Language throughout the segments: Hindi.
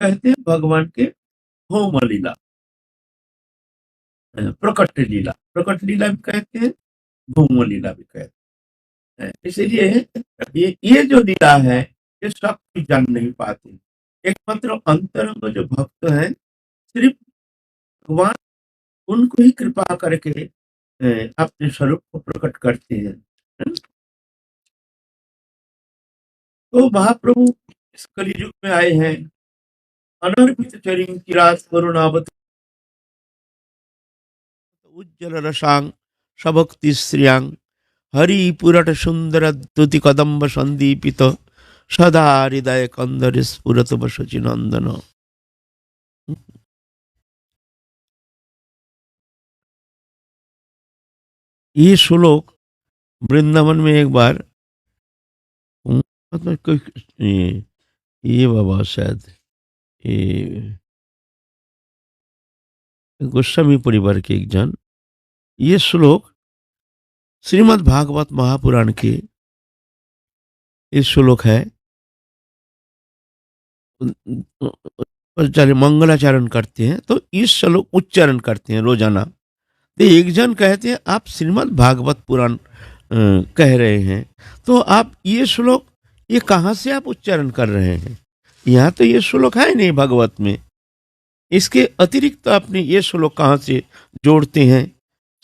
कहते हैं भगवान के भौम लीला, प्रकट लीला भी कहते हैं, भौम लीला भी कहते हैं। इसीलिए ये जो लीला है, ये सब कोई जान नहीं पाते। एकमात्र अंतरंग जो भक्त हैं, सिर्फ भगवान उनको ही कृपा करके अपने स्वरूप को प्रकट करते हैं। तो महाप्रभु इस कलियुग में आए हैं, अनर्पित चरिं चिरात करुणावत उज्जवल रसांग सभक्ति श्रियांग हरि पुरट सुंदर द्युति कदम्ब संदीपित सदा हृदय कंदर स्फुरत बसचि नंदन। ये श्लोक वृंदावन में एक बार मतलब ये बाबा शायद ये गोस्वामी परिवार के एक जन, ये श्लोक श्रीमद् भागवत महापुराण के ये श्लोक है। मंगलाचरण करते हैं तो इस श्लोक उच्चारण करते हैं रोजाना। तो एक जन कहते हैं आप श्रीमद् भागवत पुराण कह रहे हैं, तो आप ये श्लोक ये कहाँ से आप उच्चारण कर रहे हैं? यहाँ तो ये श्लोक है नहीं भागवत में, इसके अतिरिक्त तो आपने ये श्लोक कहाँ से जोड़ते हैं?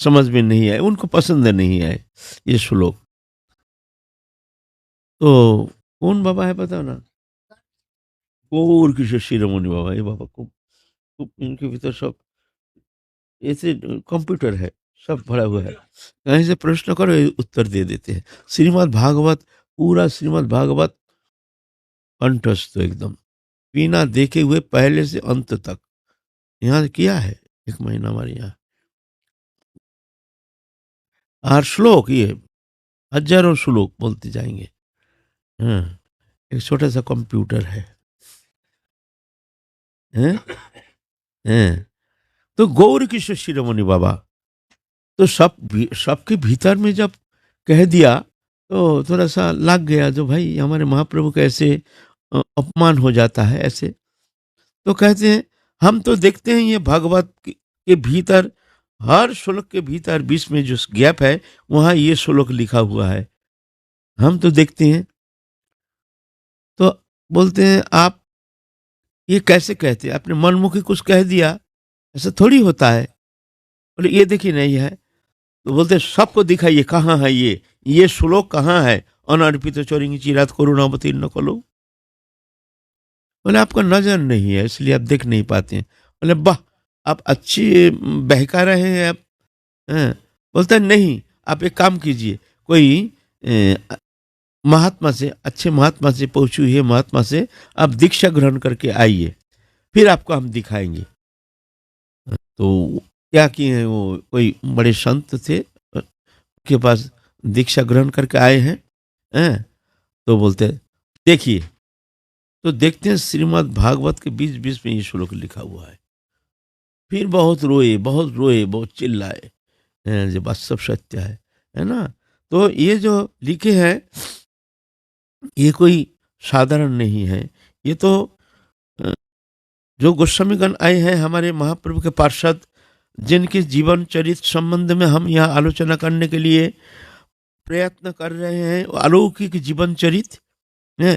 समझ में नहीं आए, उनको पसंद नहीं आए ये श्लोक। तो कौन बाबा है बताओ ना? गौर किशोर शिरोमणि बाबा। ये बाबा को इनके भीतर सब ऐसे कंप्यूटर है, सब भरा हुआ है, कहीं से प्रश्न करो ये उत्तर दे देते हैं। श्रीमद् भागवत, पूरा श्रीमद् भागवत कंठस्थ एकदम, बिना देखे हुए पहले से अंत तक यहाँ किया है, 1 महीना हमारे यहाँ। और श्लोक ये हजारों श्लोक बोलते जाएंगे। हाँ, एक छोटा सा कंप्यूटर है। हैं? हैं? तो गौर किशोर शिरोमणि बाबा तो सबके भीतर में जब कह दिया तो थोड़ा सा लग गया, जो भाई हमारे महाप्रभु का ऐसे अपमान हो जाता है ऐसे। तो कहते हैं हम तो देखते हैं ये भागवत के भीतर, हर श्लोक के भीतर बीच में जो गैप है वहां ये श्लोक लिखा हुआ है, हम तो देखते हैं। तो बोलते हैं आप ये कैसे कहते हैं? आपने मनमुखी कुछ कह दिया, ऐसा थोड़ी होता है। बोले ये देखिए नहीं है। तो बोलते सबको दिखाइए कहाँ है ये श्लोक कहाँ है? अनर्पित चोरिंग चिरात करुणावती न कलो। बोले आपको नजर नहीं है इसलिए आप देख नहीं पाते हैं। बोले वाह, आप अच्छी बहका रहे हैं आप। हाँ। बोलते हैं नहीं, आप एक काम कीजिए, कोई महात्मा से, अच्छे महात्मा से, पहुंचे हुए महात्मा से आप दीक्षा ग्रहण करके आइए, फिर आपको हम दिखाएंगे। तो क्या किए हैं, वो कोई बड़े संत थे के पास दीक्षा ग्रहण करके आए हैं। तो बोलते देखिए, तो देखते हैं श्रीमद् भागवत के बीच बीच में ये श्लोक लिखा हुआ है। फिर बहुत रोए, बहुत चिल्लाए, जो बात सब सत्य है ना। तो ये जो लिखे हैं ये कोई साधारण नहीं है। ये तो जो गोस्वामीगण आए हैं हमारे महाप्रभु के पार्षद, जिनके जीवन चरित्र संबंध में हम यहाँ आलोचना करने के लिए प्रयत्न कर रहे हैं, अलौकिक जीवन चरित्र,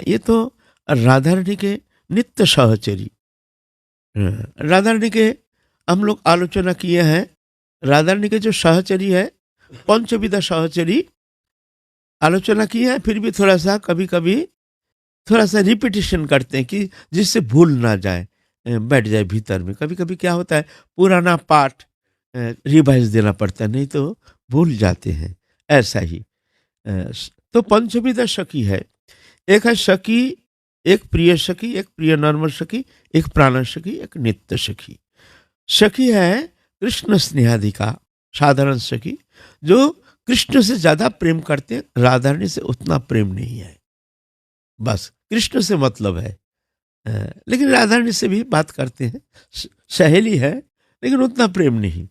ये तो राधा रानी के नित्य सहचरी। राधा रानी के हम लोग आलोचना किए हैं। राधा रानी के जो सहचरी है, पंचविधा सहचरी आलोचना की है, फिर भी थोड़ा सा कभी कभी थोड़ा सा रिपीटिशन करते हैं कि जिससे भूल ना जाए, बैठ जाए भीतर में। कभी कभी क्या होता है, पुराना पाठ रिवाइज देना पड़ता है, नहीं तो भूल जाते हैं। ऐसा ही तो पंचविधा सखी है। एक है सखी, एक प्रिय सखी, एक प्रिय नर्म सखी, एक प्राण सखी, एक नित्य सखी। सखी है कृष्ण स्नेहाधिका, साधारण सखी, जो कृष्ण से ज्यादा प्रेम करते हैं, राधा रानी से उतना प्रेम नहीं है। बस कृष्ण से मतलब है, लेकिन राधा रानी से भी बात करते हैं, सहेली है लेकिन उतना प्रेम नहीं।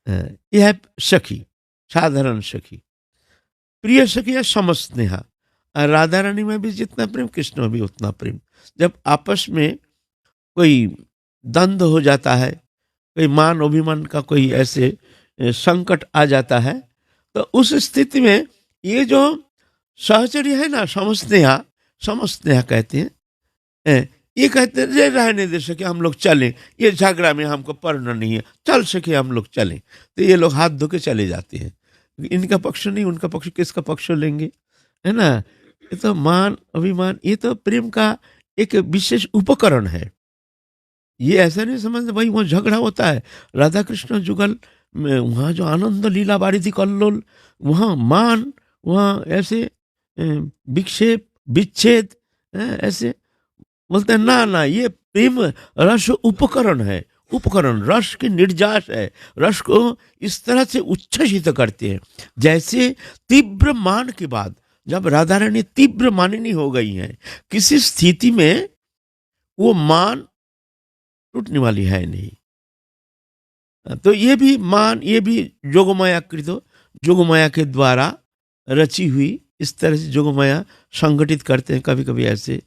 यह है सखी, साधारण सखी। प्रिय सखी है समस्नेहा, और राधा रानी में भी जितना प्रेम, कृष्ण में भी उतना प्रेम। जब आपस में कोई द्वंद हो जाता है, कोई मान अभिमान का कोई ऐसे संकट आ जाता है, तो उस स्थिति में ये जो सहचर्य है ना, समस्नेहा, समस्नेहा कहते हैं, ये कहते हैं रे रहने दे सके, हम लोग चलें, ये झगड़ा में हमको पड़ना नहीं है, चल सके हम लोग चलें। तो ये लोग हाथ धो के चले जाते हैं। इनका पक्ष नहीं, उनका पक्ष, किसका पक्ष लेंगे, है ना। ये तो मान अभिमान, ये तो प्रेम का एक विशेष उपकरण है। ये ऐसा नहीं समझते भाई वहाँ झगड़ा होता है। राधा कृष्ण जुगल में वहाँ जो आनंद लीला बारी थी कल्लोल, वहाँ मान, वहाँ ऐसे विक्षेप विच्छेद, ऐसे बोलते हैं ना ना, ये प्रेम रस उपकरण है, उपकरण रस की निर्जास है। रस को इस तरह से उच्छ्वसित करते हैं, जैसे तीव्र मान के बाद जब राधा रानी तीव्र मानिनी हो गई हैं, किसी स्थिति में वो मान टूटने वाली है नहीं। तो ये भी मान, ये भी जोगमाया कृतो, जोगमाया के द्वारा रची हुई, इस तरह से जोगमाया संगठित करते हैं। कभी कभी ऐसे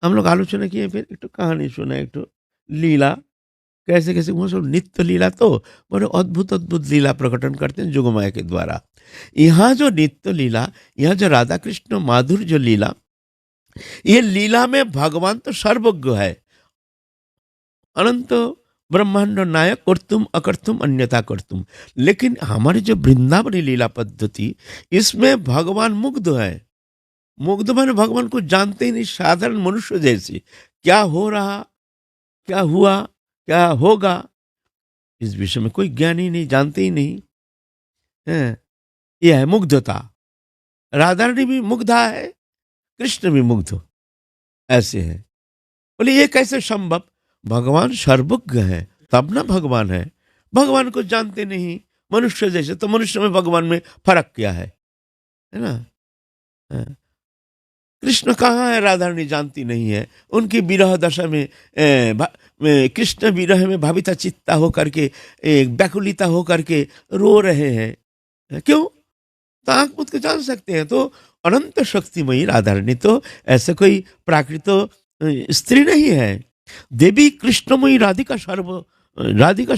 हम लोग आलोचना किए, फिर एक तो कहानी सुना, एक तो लीला, कैसे कैसे वो सब नित्य लीला, तो बड़े अद्भुत अद्भुत लीला प्रकटन करते हैं जोगमाया के द्वारा। यहाँ जो नित्य लीला, यहाँ जो राधा कृष्ण माधुर्य जो लीला, ये लीला में भगवान तो सर्वज्ञ है, अनंत ब्रह्मांड नायक, कर्तुम अकर्तुम अन्यथा कर्तुम। लेकिन हमारी जो वृंदावनी लीला पद्धति, इसमें भगवान मुग्ध है। मुग्ध माने भगवान को जानते ही नहीं, साधारण मनुष्य जैसे, क्या हो रहा, क्या हुआ, क्या होगा, इस विषय में कोई ज्ञान ही नहीं, जानते ही नहीं है। यह है मुग्धता। राधा रानी भी मुग्धा है, कृष्ण भी मुग्ध ऐसे है। बोले ये कैसे संभव, भगवान सर्वज्ञ है तब ना भगवान है। भगवान को जानते नहीं मनुष्य जैसे, तो मनुष्य में भगवान में फर्क क्या है ना। कृष्ण कहाँ है, राधा रानी जानती नहीं है। उनकी विरह दशा में कृष्ण विरह में भाविता चित्ता होकर के, व्याकुलिता होकर के रो रहे हैं। क्यों, तो आंख मूंद के जान सकते हैं। तो अनंत शक्तिमयी राधा रानी तो ऐसे कोई प्राकृत स्त्री नहीं है। देवी कृष्णमयी राधिका राधिका,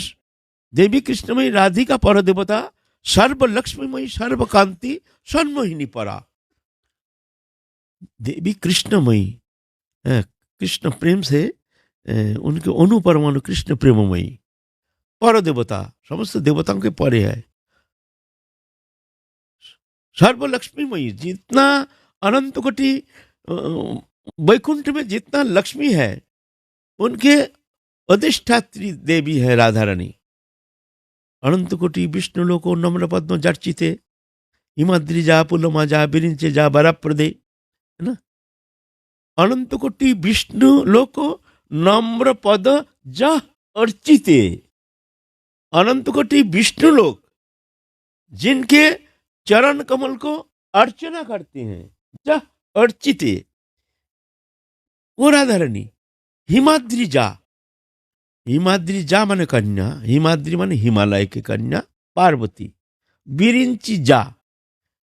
देवी कृष्णमयी राधिका पर देवता, सर्व लक्ष्मीमयी सर्व कांति सन्मोहिनी परा। देवी कृष्णमयी, कृष्ण प्रेम से उनके अणु परमाणु कृष्ण प्रेममयी, पर देवता, समस्त देवताओं के परे है, सर्व लक्ष्मीमयी। जितना अनंत कोटि वैकुंठ में जितना लक्ष्मी है, उनके अधिष्ठात्री देवी है राधा रानी। अनंत कोटि विष्णु लोको नम्र पद्म जर्चिते, हिमाद्रिजा पुलमाजा बिरिंचे जा बराप्रदे, है ना। अनंत कोटि विष्णु लोको नम्र पद जा अर्चिते, अनंत कोटि विष्णु लोक जिनके चरण कमल को अर्चना करते हैं, जा अर्चिते, वो राधा रानी। हिमाद्री जा, हिमाद्री जा माने कन्या, हिमाद्री माने हिमालय की कन्या पार्वती। बिरिंची जा,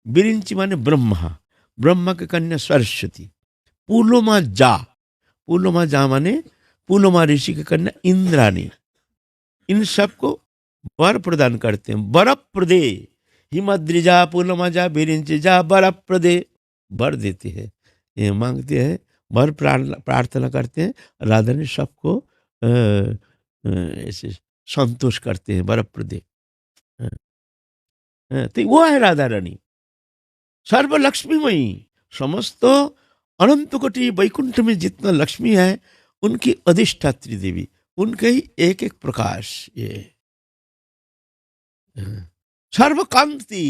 बिरिंची माने ब्रह्मा, ब्रह्मा की कन्या सरस्वती। पुलोमा जा, पुलोमा जा माने पुलोमा ऋषि की कन्या इंद्राणी। इन सबको वर प्रदान करते हैं, वर प्रदे। हिमाद्रिजा पुलोमा जा बिरिंची जा वर प्रदे, वर देते हैं, ये मांगते हैं, वर प्रार्थना करते हैं। राधा ने सबको ऐसे संतोष करते हैं, वर प्रदे। तो वो है राधा रानी, सर्व लक्ष्मीमयी। समस्त अनंत कोटि वैकुंठ में जितना लक्ष्मी है, उनकी अधिष्ठात्री देवी, उनके ही एक एक प्रकाश। ये सर्वकांति,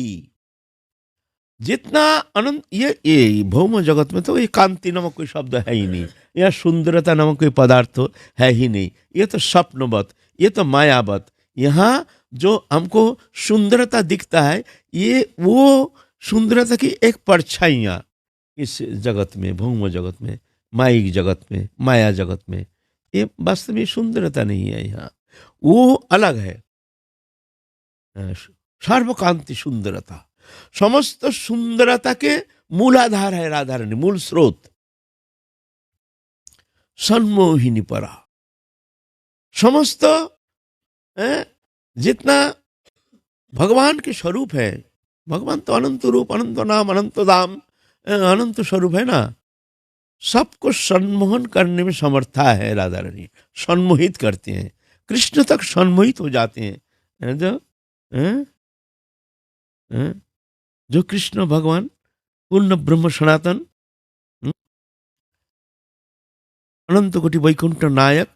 जितना अनंत, ये भौम जगत में तो ये कांति नामक कोई शब्द है ही नहीं, या सुंदरता नामक कोई पदार्थ है ही नहीं। ये तो स्वप्नवत, ये तो मायावत। यहाँ जो हमको सुंदरता दिखता है, ये वो सुंदरता की एक परछाइयाँ इस जगत में, भौम जगत में, माइक जगत में, माया जगत में। ये वास्तव में सुंदरता नहीं है, यहाँ वो अलग है, सर्वकांति सुंदरता। समस्त सुंदरता के मूलाधार है राधा रानी, मूल स्रोत। सन्मोहिनी परा, समस्त जितना भगवान के स्वरूप है, भगवान तो अनंत रूप, अनंत नाम, अनंत दाम, अनंत स्वरूप है ना, सबको सम्मोहन करने में समर्था है राधा रानी। सम्मोहित करते हैं, कृष्ण तक सम्मोहित हो जाते हैं। जो कृष्ण भगवान पूर्ण ब्रह्म सनातन, अनंत कोटि वैकुंठ नायक,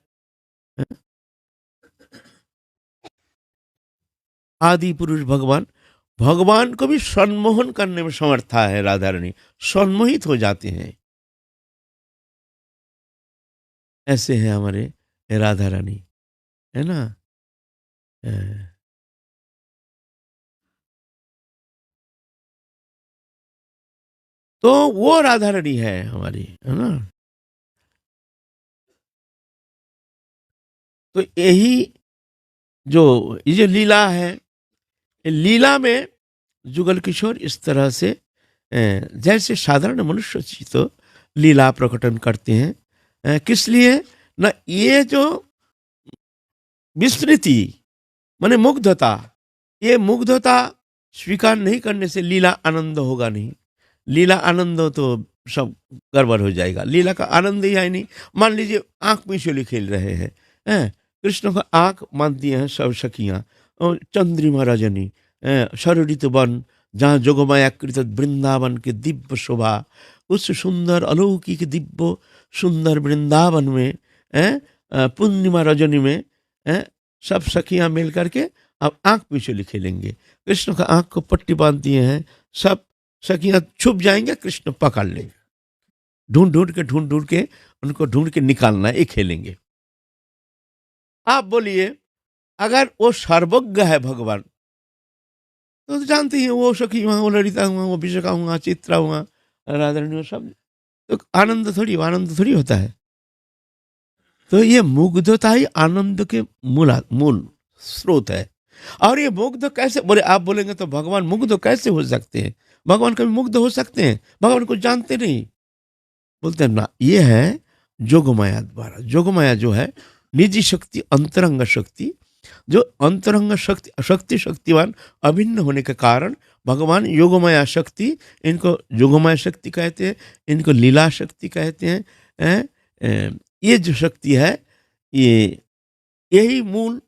आदि पुरुष भगवान, भगवान को भी सम्मोहन करने में समर्था है राधा रानी, सम्मोहित हो जाते हैं। ऐसे है हमारे राधा रानी, है ना। तो वो राधा रानी है हमारी, है ना। तो यही जो ये जो लीला है, लीला में जुगल किशोर इस तरह से जैसे साधारण मनुष्य तो लीला प्रकटन करते हैं। किस लिए ना, ये जो विस्मृति माने मुग्धता, ये मुग्धता स्वीकार नहीं करने से लीला आनंद होगा नहीं। लीला आनंद तो सब गड़बड़ हो जाएगा, लीला का आनंद ही है नहीं। मान लीजिए आंख मिचोली खेल रहे हैं, कृष्ण का आंख मानती हैं सब सखियाँ, चंद्रिमा रजनी, सरित वन, जहाँ जोगमायाकृत वृंदावन के दिव्य शोभा, उस सुंदर अलौकिक दिव्य सुंदर वृंदावन में, पूर्णिमा रजनी में, सब सखियाँ मिल करके अब आंख मिचोली खेलेंगे। कृष्ण का आंख को पट्टी बांध दिए हैं, सब सखियाँ छुप जाएंगे, कृष्ण पकड़ लेंगे, ढूंढ ढूंढ के उनको ढूंढ के निकालना, ये खेलेंगे। आप बोलिए अगर वो सर्वज्ञ है भगवान, तो जानते हैं वो सखी हुआ, वो ललिता हुआ, वो विशाखा हुआ, चित्रा हुआ, राधारानी, सब तो आनंद थोड़ी होता है। तो ये मुग्धता ही आनंद के मूल स्रोत है। और ये मुग्ध कैसे, बोले आप बोलेंगे तो भगवान मुग्ध कैसे हो सकते हैं? भगवान कभी मुग्ध हो सकते हैं? भगवान को जानते नहीं। बोलते हैं ना, ये है जोगमाया द्वारा। जोगमाया जो है निजी शक्ति, अंतरंग शक्ति, जो अंतरंग शक्ति शक्तिवान अभिन्न होने के कारण भगवान योगमाया शक्ति, इनको योगमाया शक्ति कहते हैं, इनको लीला शक्ति कहते हैं। ये जो शक्ति है, ये यही मूल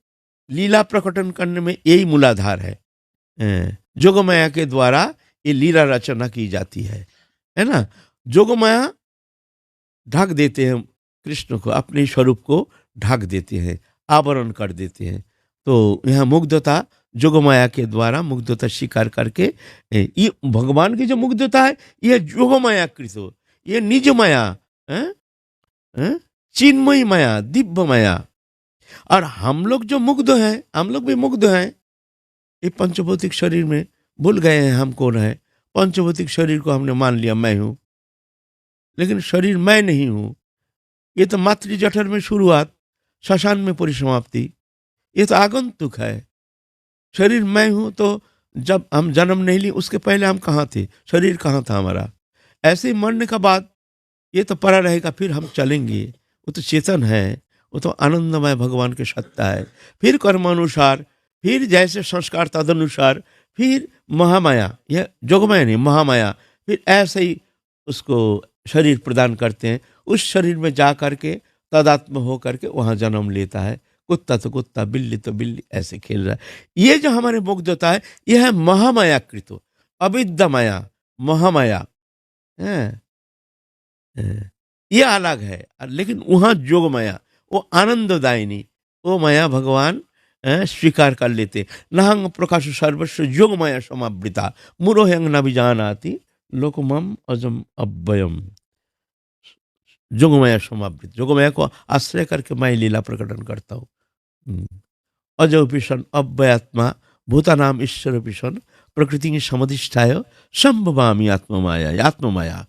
लीला प्रकटन करने में यही मूलाधार है। जोगमाया के द्वारा ये लीला रचना की जाती है ना। जोगमाया ढक देते हैं कृष्ण को, अपने स्वरूप को ढक देते हैं, आवरण कर देते हैं। तो यहाँ मुग्धता जोगमाया के द्वारा मुग्धता स्वीकार करके, ये भगवान की जो मुग्धता है यह जोगमाया कृत हो, ये निज माया, चिन्मयी माया, दिव्य माया। और हम लोग जो मुग्ध हैं, हम लोग भी मुग्ध हैं। ये पंचभौतिक शरीर में भूल गए हैं हम कौन है। पंचभौतिक शरीर को हमने मान लिया मैं हूं, लेकिन शरीर मैं नहीं हूं। ये तो मातृ जठर में शुरुआत, श्मशान में परिसमाप्ति, ये तो आगंतुक है। शरीर मैं हूं तो जब हम जन्म नहीं लिए उसके पहले हम कहाँ थे, शरीर कहाँ था हमारा। ऐसे ही मरने का बाद ये तो पड़ा रहेगा, फिर हम चलेंगे। वो तो चेतन है, वो तो आनंदमय भगवान की सत्ता है। फिर कर्मानुसार, फिर जैसे संस्कार तदनुसार, फिर महामाया, यह जोगमाया नहीं महामाया, फिर ऐसे ही उसको शरीर प्रदान करते हैं। उस शरीर में जा करके तदात्म हो करके वहाँ जन्म लेता है। कुत्ता तो कुत्ता, बिल्ली तो बिल्ली, ऐसे खेल रहा है। ये जो हमारे मुग्धता है, यह है महामाया कृत, अविद्या माया, महामाया है। ये अलग है। लेकिन वहाँ जोग माया, वो आनंददायिनी, वो माया भगवान स्वीकार कर लेते। नहंग प्रकाश सर्वस्व जोग माया समावृता, मुरोहंग न विजानाति लोकमम अजम अव्ययम। जोगमाया समावृत, जोगमाया को आश्रय करके मैं लीला प्रकटन करता हूँ। अजो पिशन अव्ययात्मा भूतानाम ईश्वर पिशन प्रकृति समधिष्ठाय संभवामी आत्ममाया। आत्ममाया,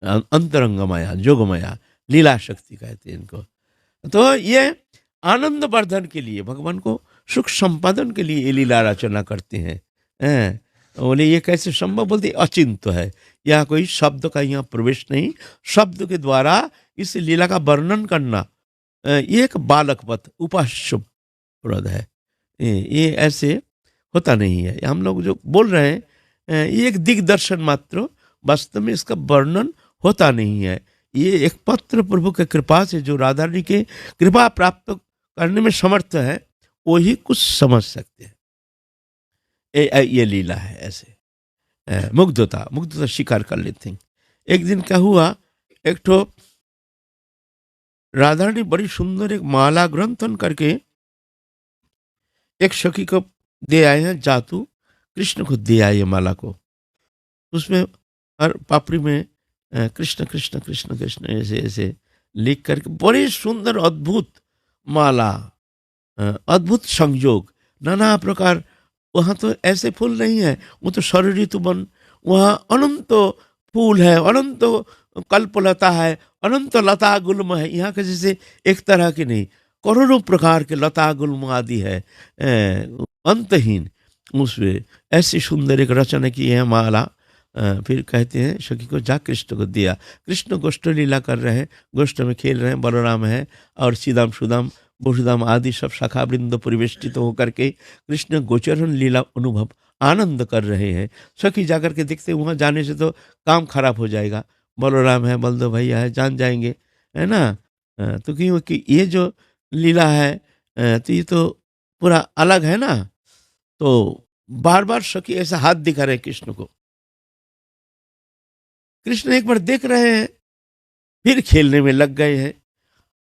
अंतरंग माया, जोगमाया, लीला शक्ति कहते हैं इनको। तो ये आनंद वर्धन के लिए, भगवान को सुख संपादन के लिए ये लीला रचना करते हैं। बोले ये कैसे संभव, बोलते अचिंत्य है, यहाँ कोई शब्द का यहाँ प्रवेश नहीं, शब्द के द्वारा इस लीला का वर्णन करना ये एक बालकवत उपास्य प्रद है। ये ऐसे होता नहीं है, हम लोग जो बोल रहे हैं ये एक दिग्दर्शन मात्र, वास्तव में इसका वर्णन होता नहीं है। ये एक पत्र प्रभु के कृपा से, जो राधा रानी के कृपा प्राप्त करने में समर्थ है, वही कुछ समझ सकते हैं। ये लीला है ऐसे। मुग्धता मुग्धता स्वीकार कर लेते हैं। एक दिन क्या हुआ, एक ठो राधा रानी बड़ी सुंदर एक माला ग्रंथन करके एक सखी को दे आए हैं, जातू कृष्ण को दे आए माला को। उसमें हर पापड़ी में कृष्ण कृष्ण कृष्ण कृष्ण ऐसे ऐसे लिख करके बड़ी सुंदर अद्भुत माला, अद्भुत संयोग, नाना प्रकार। वहाँ तो ऐसे फूल नहीं है, वो तो षड्ऋतु वन, वहाँ अनंत फूल है, अनंत कल्पलता है, अनंत लता गुल्म है। यहाँ के जैसे एक तरह की नहीं, करोड़ों प्रकार के लता गुल्म आदि है, अंतहीन। उसमें ऐसी सुंदर एक रचना की है माला। फिर कहते हैं सखी को जा कृष्ण को दिया। कृष्ण गोष्ठ लीला कर रहे हैं, गोष्ठ में खेल रहे हैं, बलराम है और सीदाम सुदाम वसुदाम आदि सब शाखा वृंद परिवेष्टित होकर के कृष्ण गोचरण लीला अनुभव आनंद कर रहे हैं। सखी जाकर के देखते वहाँ जाने से तो काम खराब हो जाएगा, बलराम है, बलदेव भैया है, जान जाएंगे, है ना। तो क्योंकि ये जो लीला है तो ये तो पूरा अलग है ना। तो बार बार सखी ऐसा हाथ दिखा रहे कृष्ण को। कृष्ण एक बार देख रहे हैं, फिर खेलने में लग गए हैं।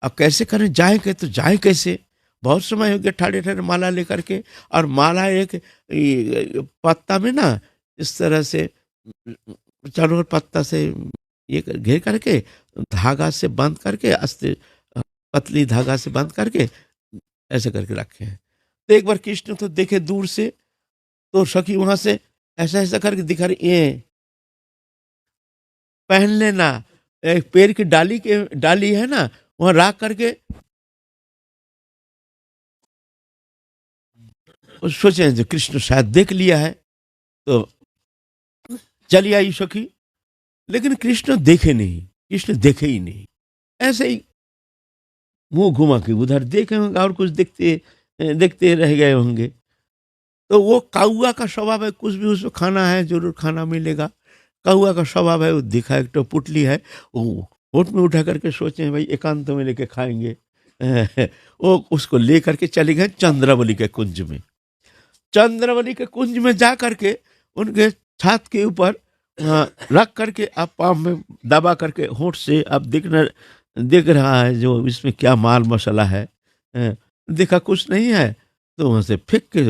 अब कैसे करें, जाए के तो जाए कैसे, बहुत समय हो गया ठाड़े ठाड़े माला लेकर के। और माला एक पत्ता में ना इस तरह से चारों ओर पत्ता से ये घेर करके धागा से बंद करके, अस्ते पतली धागा से बंद करके ऐसे करके रखे हैं। तो एक बार कृष्ण तो देखे दूर से, तो सखी वहां से ऐसा ऐसा करके दिखा रही, ये पहन लेना। एक पेड़ की डाली है ना, वहां रख करके सोचे जो कृष्ण शायद देख लिया है, तो चली आई सखी। लेकिन कृष्ण देखे नहीं, कृष्ण देखे ही नहीं, ऐसे ही मुंह घुमा के उधर देखे होंगे और कुछ देखते देखते रह गए होंगे। तो वो कौआ का स्वभाव है, कुछ भी उसको खाना है जरूर खाना मिलेगा। कौआ का स्वभाव है, वो दिखा एक तो पुटली है, वो होठ में उठा करके सोचे भाई एकांत में लेके खाएंगे। वो उसको लेकर के चले गए चंद्रावली के कुंज में। चंद्रावली के कुंज में जा करके उनके छात के ऊपर रख करके आप पाँव में दबा करके होठ से आप देख रहा है जो इसमें क्या माल मसाला है। देखा कुछ नहीं है, तो वहां से फेंक के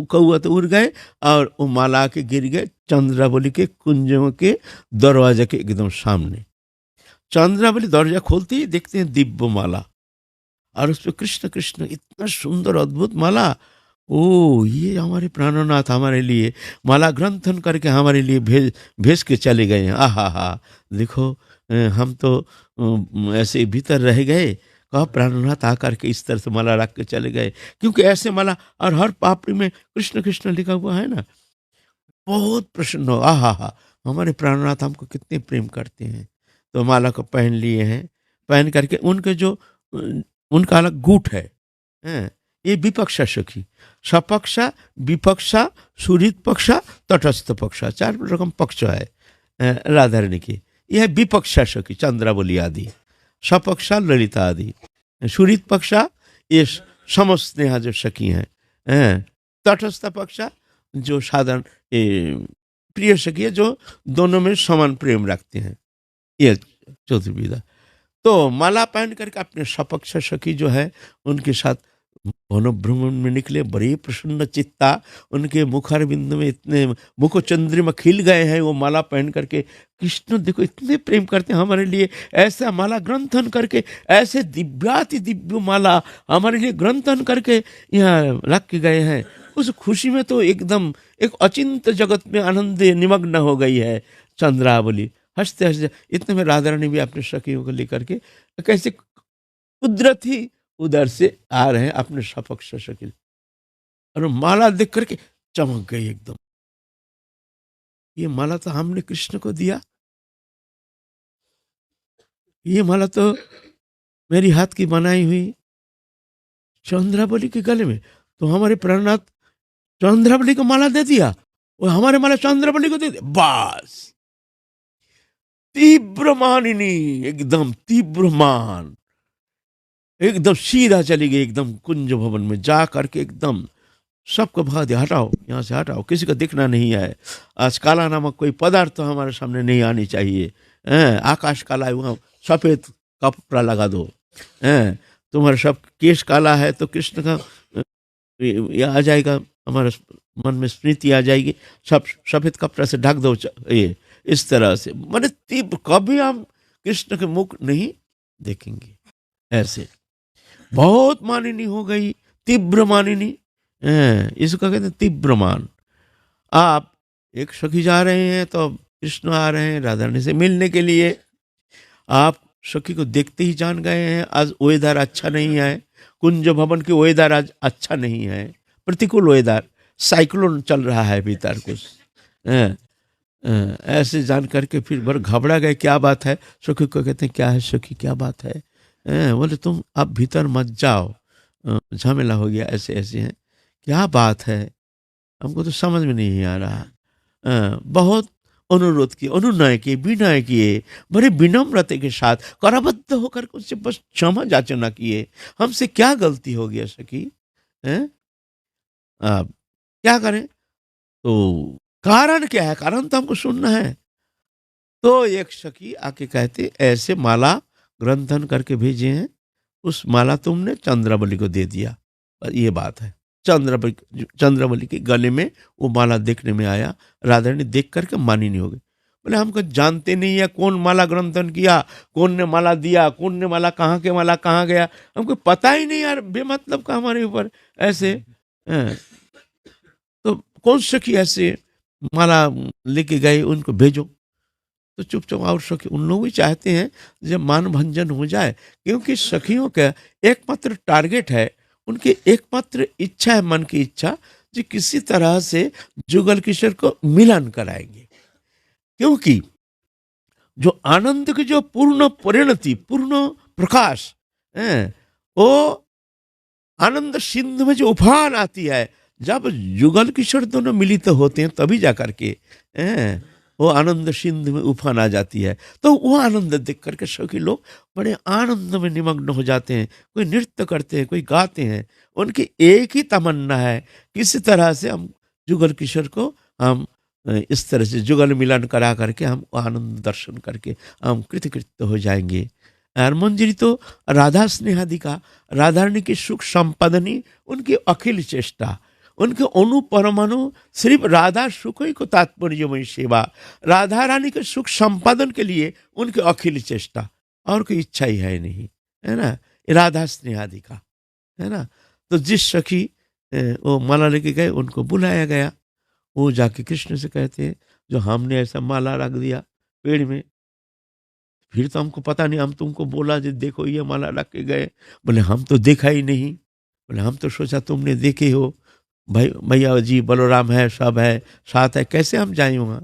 कौआ तो उड़ गए और वो माला के गिर गए चंद्रावली के कुंजों के दरवाजे के एकदम सामने। चंद्रावली दरवाजा खोलते ही देखते हैं दिव्य माला, और उस पर कृष्ण कृष्ण इतना सुंदर अद्भुत माला। ओ ये हमारे प्राणनाथ हमारे लिए माला ग्रंथन करके हमारे लिए भेज भेज के चले गए हैं। आहा हा, देखो हम तो ऐसे ही भीतर रह गए, कहा प्राणनाथ आकर के इस तरह से माला रख के चले गए। क्योंकि ऐसे माला, और हर पापड़ी में कृष्ण कृष्ण लिखा हुआ है ना, बहुत प्रसन्न हो। आहा हा, हमारे प्राणनाथ हमको कितने प्रेम करते हैं। तो माला को पहन लिए हैं, पहन करके उनके जो उनका अलग गुट है, हैं? ये विपक्षा सखी, सपक्षा, विपक्षा, सुहृद पक्षा, तटस्थ पक्षा, 4 रकम पक्ष है राधा रानी की। यह विपक्षा सखी चंद्रावली आदि, सपक्षा ललिता आदि, सुहृद पक्षा ये समस्नेहा जो सखी हैं, तटस्थ पक्षा जो साधारण प्रिय सखी है, जो दोनों में समान प्रेम रखते हैं। ये चतुर्विधा। तो माला पहन करके अपने सपक्ष सखी जो है उनके साथ वनभ्रमण में निकले, बड़े प्रसन्न चित्ता। उनके मुखार बिंदु में इतने मुख चंद्रिमा खिल गए हैं वो माला पहन करके। कृष्ण देखो इतने प्रेम करते हैं हमारे लिए, ऐसा माला ग्रंथन करके, ऐसे दिव्याति दिव्य माला हमारे लिए ग्रंथन करके यहाँ रख के गए हैं। उस खुशी में तो एकदम एक अचिंत जगत में आनंद निमग्न हो गई है चंद्रावली। हंसते हंसते इतने में राधा रानी भी अपने सखियों को लेकर के कैसे कुदरती उधर से आ रहे हैं अपने सपक्ष सखी, और माला देख करके चमक गई एकदम। ये माला तो हमने कृष्ण को दिया, ये माला तो मेरी हाथ की बनाई हुई चंद्रावली के गले में, तो हमारे प्राणनाथ चंद्रावली को माला दे दिया और हमारे माला चंद्रावली को दे दिया। बस तीव्र मानिनी, एकदम तीव्र मान, एकदम सीधा चली गई, एकदम कुंज भवन में जा करके एकदम सबको भगा दिया, हटाओ यहाँ से, हटाओ, किसी को दिखना नहीं है। आज काला नामक कोई पदार्थ तो हमारे सामने नहीं आनी चाहिए। आकाश काला है, वहाँ सफेद कपड़ा लगा दो। तुम्हारा सब केश काला है तो कृष्ण का ये आ जाएगा, हमारे मन में स्मृति आ जाएगी, सब सफेद कपड़ा से ढक दो। ये इस तरह से माने तीव्र, कभी हम कृष्ण के मुख नहीं देखेंगे। ऐसे बहुत मानिनी हो गई, तीव्र मानिनी, इसको कहते हैं तीव्र मान। आप एक सखी जा रहे हैं तो कृष्ण आ रहे हैं राधा रानी से मिलने के लिए, आप सखी को देखते ही जान गए हैं आज वेदर अच्छा नहीं है, कुंज भवन की वेदर आज अच्छा नहीं है, प्रतिकूल वेदर, साइक्लोन चल रहा है भीतर कुछ। ऐसे जान करके फिर बड़ घबरा गए, क्या बात है? सखी को कहते हैं क्या है सखी, क्या बात है? बोले तुम अब भीतर मत जाओ, झमेला हो गया, ऐसे ऐसे हैं। क्या बात है, हमको तो समझ में नहीं आ रहा। बहुत अनुरोध किए, अनुनय किए, विनय किए, बड़े विनम्रता के साथ कराबद्ध होकर उससे बस क्षमा याचना किए, हमसे क्या गलती हो गया सखी, अब क्या करें? तो कारण क्या है, कारण तो हमको सुनना है। तो एक सखी आके कहते ऐसे माला ग्रंथन करके भेजे हैं, उस माला तुमने चंद्रावली को दे दिया, ये बात है। चंद्रावली के गले में वो माला देखने में आया, राधा रानी देख करके मानी नहीं हो गई। बोले हमको जानते नहीं है कौन माला ग्रंथन किया, कौन ने माला दिया, कौन ने माला कहाँ के माला कहाँ गया, हमको पता ही नहीं यार, बेमतलब का हमारे ऊपर ऐसे। तो कौन सखी ऐसे माला लेके गए, उनको भेजो। तो चुपचाप और सखी, उन लोग भी चाहते हैं जब मान भंजन हो जाए, क्योंकि सखियों का एकमात्र टारगेट है, उनकी एकमात्र इच्छा है, मन की इच्छा, जो किसी तरह से जुगल किशोर को मिलन कराएंगे। क्योंकि जो आनंद की जो पूर्ण परिणति, पूर्ण प्रकाश है, वो आनंद सिंधु में जो उफान आती है, जब जुगल किशोर दोनों मिलित होते हैं तभी जाकर के वो आनंद सिंधु में उफान आ जाती है। तो वो आनंद देख करके सभी लोग बड़े आनंद में निमग्न हो जाते हैं, कोई नृत्य करते हैं, कोई गाते हैं। उनकी एक ही तमन्ना है, किसी तरह से हम जुगल किशोर को हम इस तरह से जुगल मिलन करा करके हम आनंद दर्शन करके हम कृतकृत्य हो जाएंगे। और मंजरी तो राधा स्नेहादिका, राधा रानी की सुख संपादनी उनकी अखिल चेष्टा, उनके अणु परमाणु सिर्फ राधा सुख ही को तात्पर्यमयी सेवा, राधा रानी के सुख संपादन के लिए उनके अखिल चेष्टा, और कोई इच्छा ही है नहीं, है ना। राधा स्नेहादिका, है ना। तो जिस सखी वो माला लेके गए, उनको बुलाया गया, वो जाके कृष्ण से कहते हैं जो हमने ऐसा माला रख दिया पेड़ में, फिर तो हमको पता नहीं, हम तुमको बोला जो देखो ये माला रख के गए। बोले हम तो देखा ही नहीं। बोले हम तो सोचा तुमने देखे हो, भाई भैया जी बलराम है, सब है, साथ है, कैसे हम जाए वहाँ?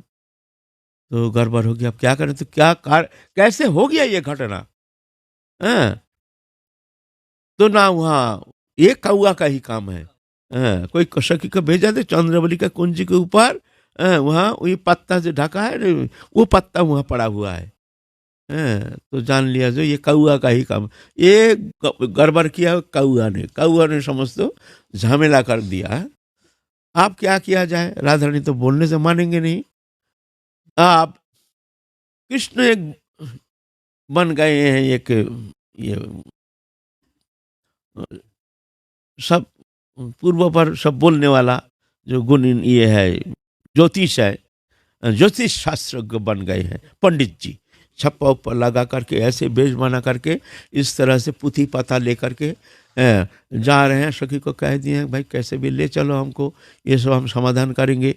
तो गड़बड़ हो गया, अब क्या करें? तो कैसे हो गया ये घटना? तो ना वहाँ ये कौआ का ही काम है, कोई सखी को भेजा दे चंद्रवली का कुंज के ऊपर, वहाँ वही पत्ता से ढका है, वो पत्ता वहाँ पड़ा हुआ है। तो जान लिया जो ये कौआ का ही काम, ये गड़बड़ किया कौआ ने समझ तो झमेला कर दिया है। आप क्या किया जाए, राधा रानी तो बोलने से मानेंगे नहीं। आप कृष्ण एक बन गए हैं, एक ये सब पूर्व पर सब बोलने वाला जो गुण ये है, ज्योतिष है, ज्योतिष शास्त्रज्ञ बन गए हैं पंडित जी। छप्पा उप्पा लगा करके ऐसे बेश बना करके इस तरह से पुथी पता लेकर के जा रहे हैं। सखी को कह दिए हैं भाई कैसे भी ले चलो हमको, ये सब हम समाधान करेंगे।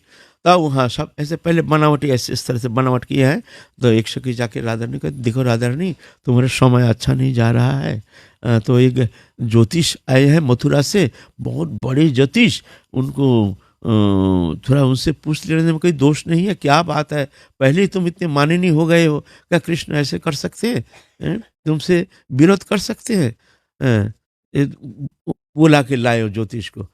तब वहाँ सब ऐसे पहले बनावटी ऐसे इस तरह से बनावट किया है। तो एक सखी जाके राधा रानी को, देखो राधा रानी तुम्हारा समय अच्छा नहीं जा रहा है, तो एक ज्योतिष आए हैं मथुरा से, बहुत बड़े ज्योतिष, उनको थोड़ा उनसे पूछ लेने में कोई दोष नहीं है, क्या बात है, पहले ही तुम इतने माननीय हो गए हो, क्या कृष्ण ऐसे कर सकते हैं? तुमसे विरोध कर सकते हैं? हैं? बुला के लाए हो ज्योतिष को।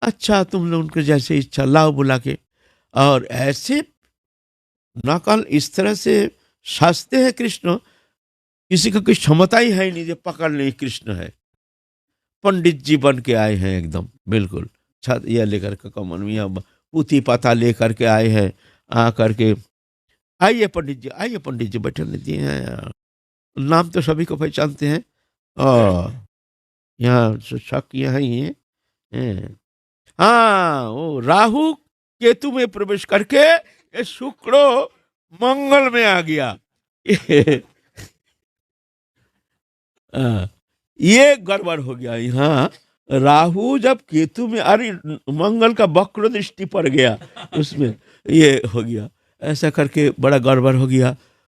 अच्छा, तुम लोग उनके जैसे इच्छा लाओ बुला के। और ऐसे नकल इस तरह से साजते हैं कृष्ण, किसी को कोई क्षमता ही है नहीं जो पकड़ ले कृष्ण है। पंडित जी बन के आए हैं एकदम, बिल्कुल छत यह लेकर के कमन में या पुती पता लेकर के आए हैं। आ करके आइए पंडित जी, आइए पंडित जी, बैठने दिए हैं। नाम तो सभी को पहचानते हैं। और यहाँ शक यहाँ ही है। हाँ, वो राहु केतु में प्रवेश करके ये शुक्र मंगल में आ गया। ये गड़बड़ हो गया यहाँ। राहु जब केतु में, अरे मंगल का वक्र दृष्टि पड़ गया उसमें, ये हो गया। ऐसा करके बड़ा गड़बड़ हो गया।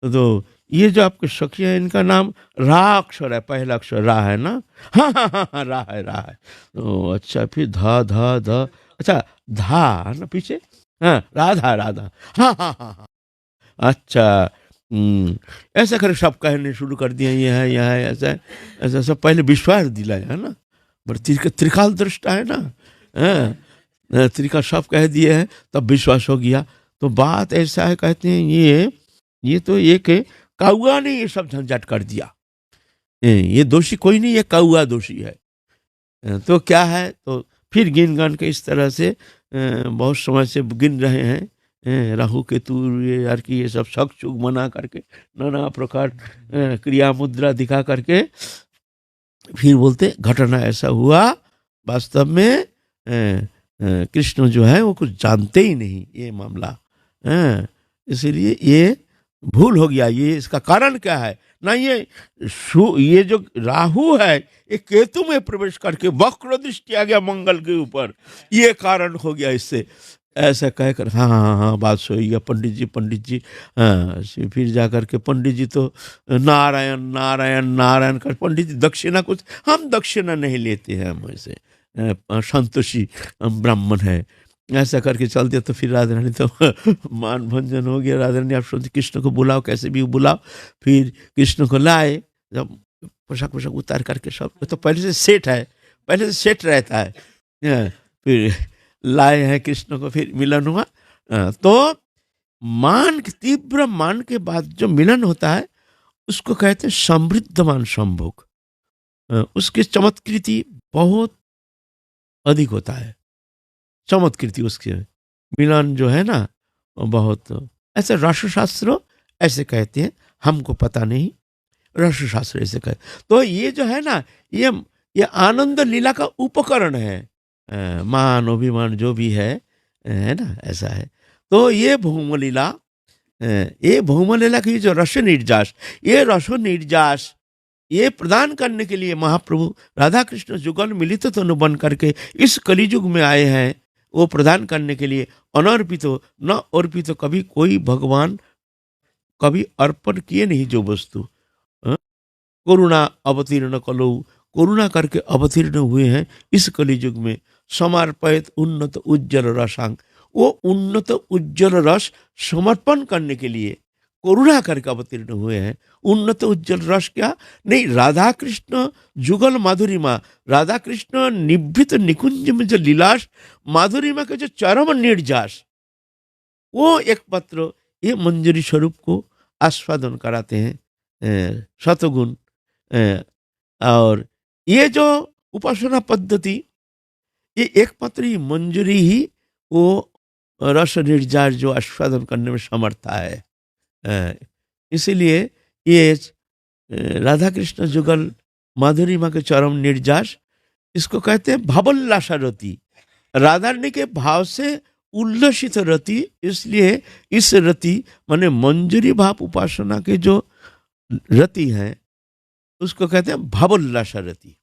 तो ये जो आपके सखी है, इनका नाम रा अक्षर है, पहला अक्षर रा है ना? हाँ हाँ हाँ हाँ, रा है, रा है। तो अच्छा, फिर धा धा धा, अच्छा धा ना पीछे, हाँ राधा राधा, हाँ हाँ हाँ हाँ, अच्छा। ऐसा कर सब कहने शुरू कर दिया, ये है, यह है, ऐसा है, ऐसा सब पहले विश्वास दिलाया है ना, पर त्रिकाल दृष्टा है ना, त्रिकाल सब कह दिए हैं, तब विश्वास हो गया। तो बात ऐसा है, कहते हैं ये तो एक कौआ ने ये सब झंझट कर दिया, ये दोषी कोई नहीं, ये कौआ दोषी है। तो क्या है, तो फिर गिन गन के इस तरह से बहुत समय से गिन रहे हैं। राहु केतु ये यार की ये सब शक चुक मना करके नाना प्रकार क्रिया मुद्रा दिखा करके फिर बोलते घटना ऐसा हुआ, वास्तव में कृष्ण जो है वो कुछ जानते ही नहीं ये मामला, इसीलिए ये भूल हो गया। ये इसका कारण क्या है ना, ये जो राहु है ये केतु में प्रवेश करके वक्र दृष्टि आ गया मंगल के ऊपर, ये कारण हो गया इससे। ऐसा कहकर हाँ हाँ हाँ बात सही है पंडित जी, पंडित जी। हाँ, फिर जाकर के पंडित जी तो नारायण नारायण नारायण कर, पंडित जी दक्षिणा कुछ, हम दक्षिणा नहीं लेते हैं, हम ऐसे संतोषी ब्राह्मण है, ऐसा करके चल दिया। तो फिर राधा रानी तो मान भंजन हो गया। राधा रानी आप सोचते कृष्ण को बुलाओ, कैसे भी बुलाओ। फिर कृष्ण को लाए, जब पोशाक पोशाक उतार करके, सब तो पहले से सेट है, पहले से सेट रहता है। फिर लाए हैं कृष्ण को, फिर मिलन हुआ। तो तीव्र मान के बाद जो मिलन होता है उसको कहते हैं समृद्धमान संभोग। उसकी चमत्कृति बहुत अधिक होता है, चमत्कृति उसके मिलन जो है ना बहुत। ऐसे राष्ट्रशास्त्र ऐसे कहते हैं, हमको पता नहीं, राष्ट्रशास्त्र ऐसे कहते। तो ये जो है ना, ये आनंद लीला का उपकरण है, मान अभिमान जो भी है ना, ऐसा है। तो ये भौम लीला, ये भौम लीला की जो रस निर्जास, ये रस निर्जास ये प्रदान करने के लिए महाप्रभु राधा कृष्ण जुगल मिलित तो बन करके इस कलियुग में आए हैं। वो प्रदान करने के लिए अनर्पित न अर्पित, कभी कोई भगवान कभी अर्पण किए नहीं जो वस्तु, करुणा अवतीर्ण कलो, करुणा करके अवतीर्ण हुए हैं इस कलियुग में। समर्पित उन्नत उज्जवल रसांग, वो उन्नत उज्जवल रस समर्पण करने के लिए करुणा करके अवतीर्ण हुए हैं। उन्नत उज्जवल रस क्या नहीं, राधा कृष्ण जुगल माधुरिमा, राधा कृष्ण निभृत निकुंज में जो लीलास माधुरिमा के जो चरम निर्जास, वो एक पत्र ये मंजरी स्वरूप को आस्वादन कराते हैं शतगुण। और ये जो उपासना पद्धति, ये एक पत्र ही मंजूरी ही वो रस निर्जार जो आस्वादन करने में समर्थ है। इसीलिए ये राधा कृष्ण जुगल माधुरिमा के चरम निर्जास, इसको कहते हैं भावोल्लासा रति, राधा रानी के भाव से उल्लसित रति। इसलिए इस रति माने मंजूरी भाव उपासना के जो रति है उसको कहते हैं भावोल्लासा रति।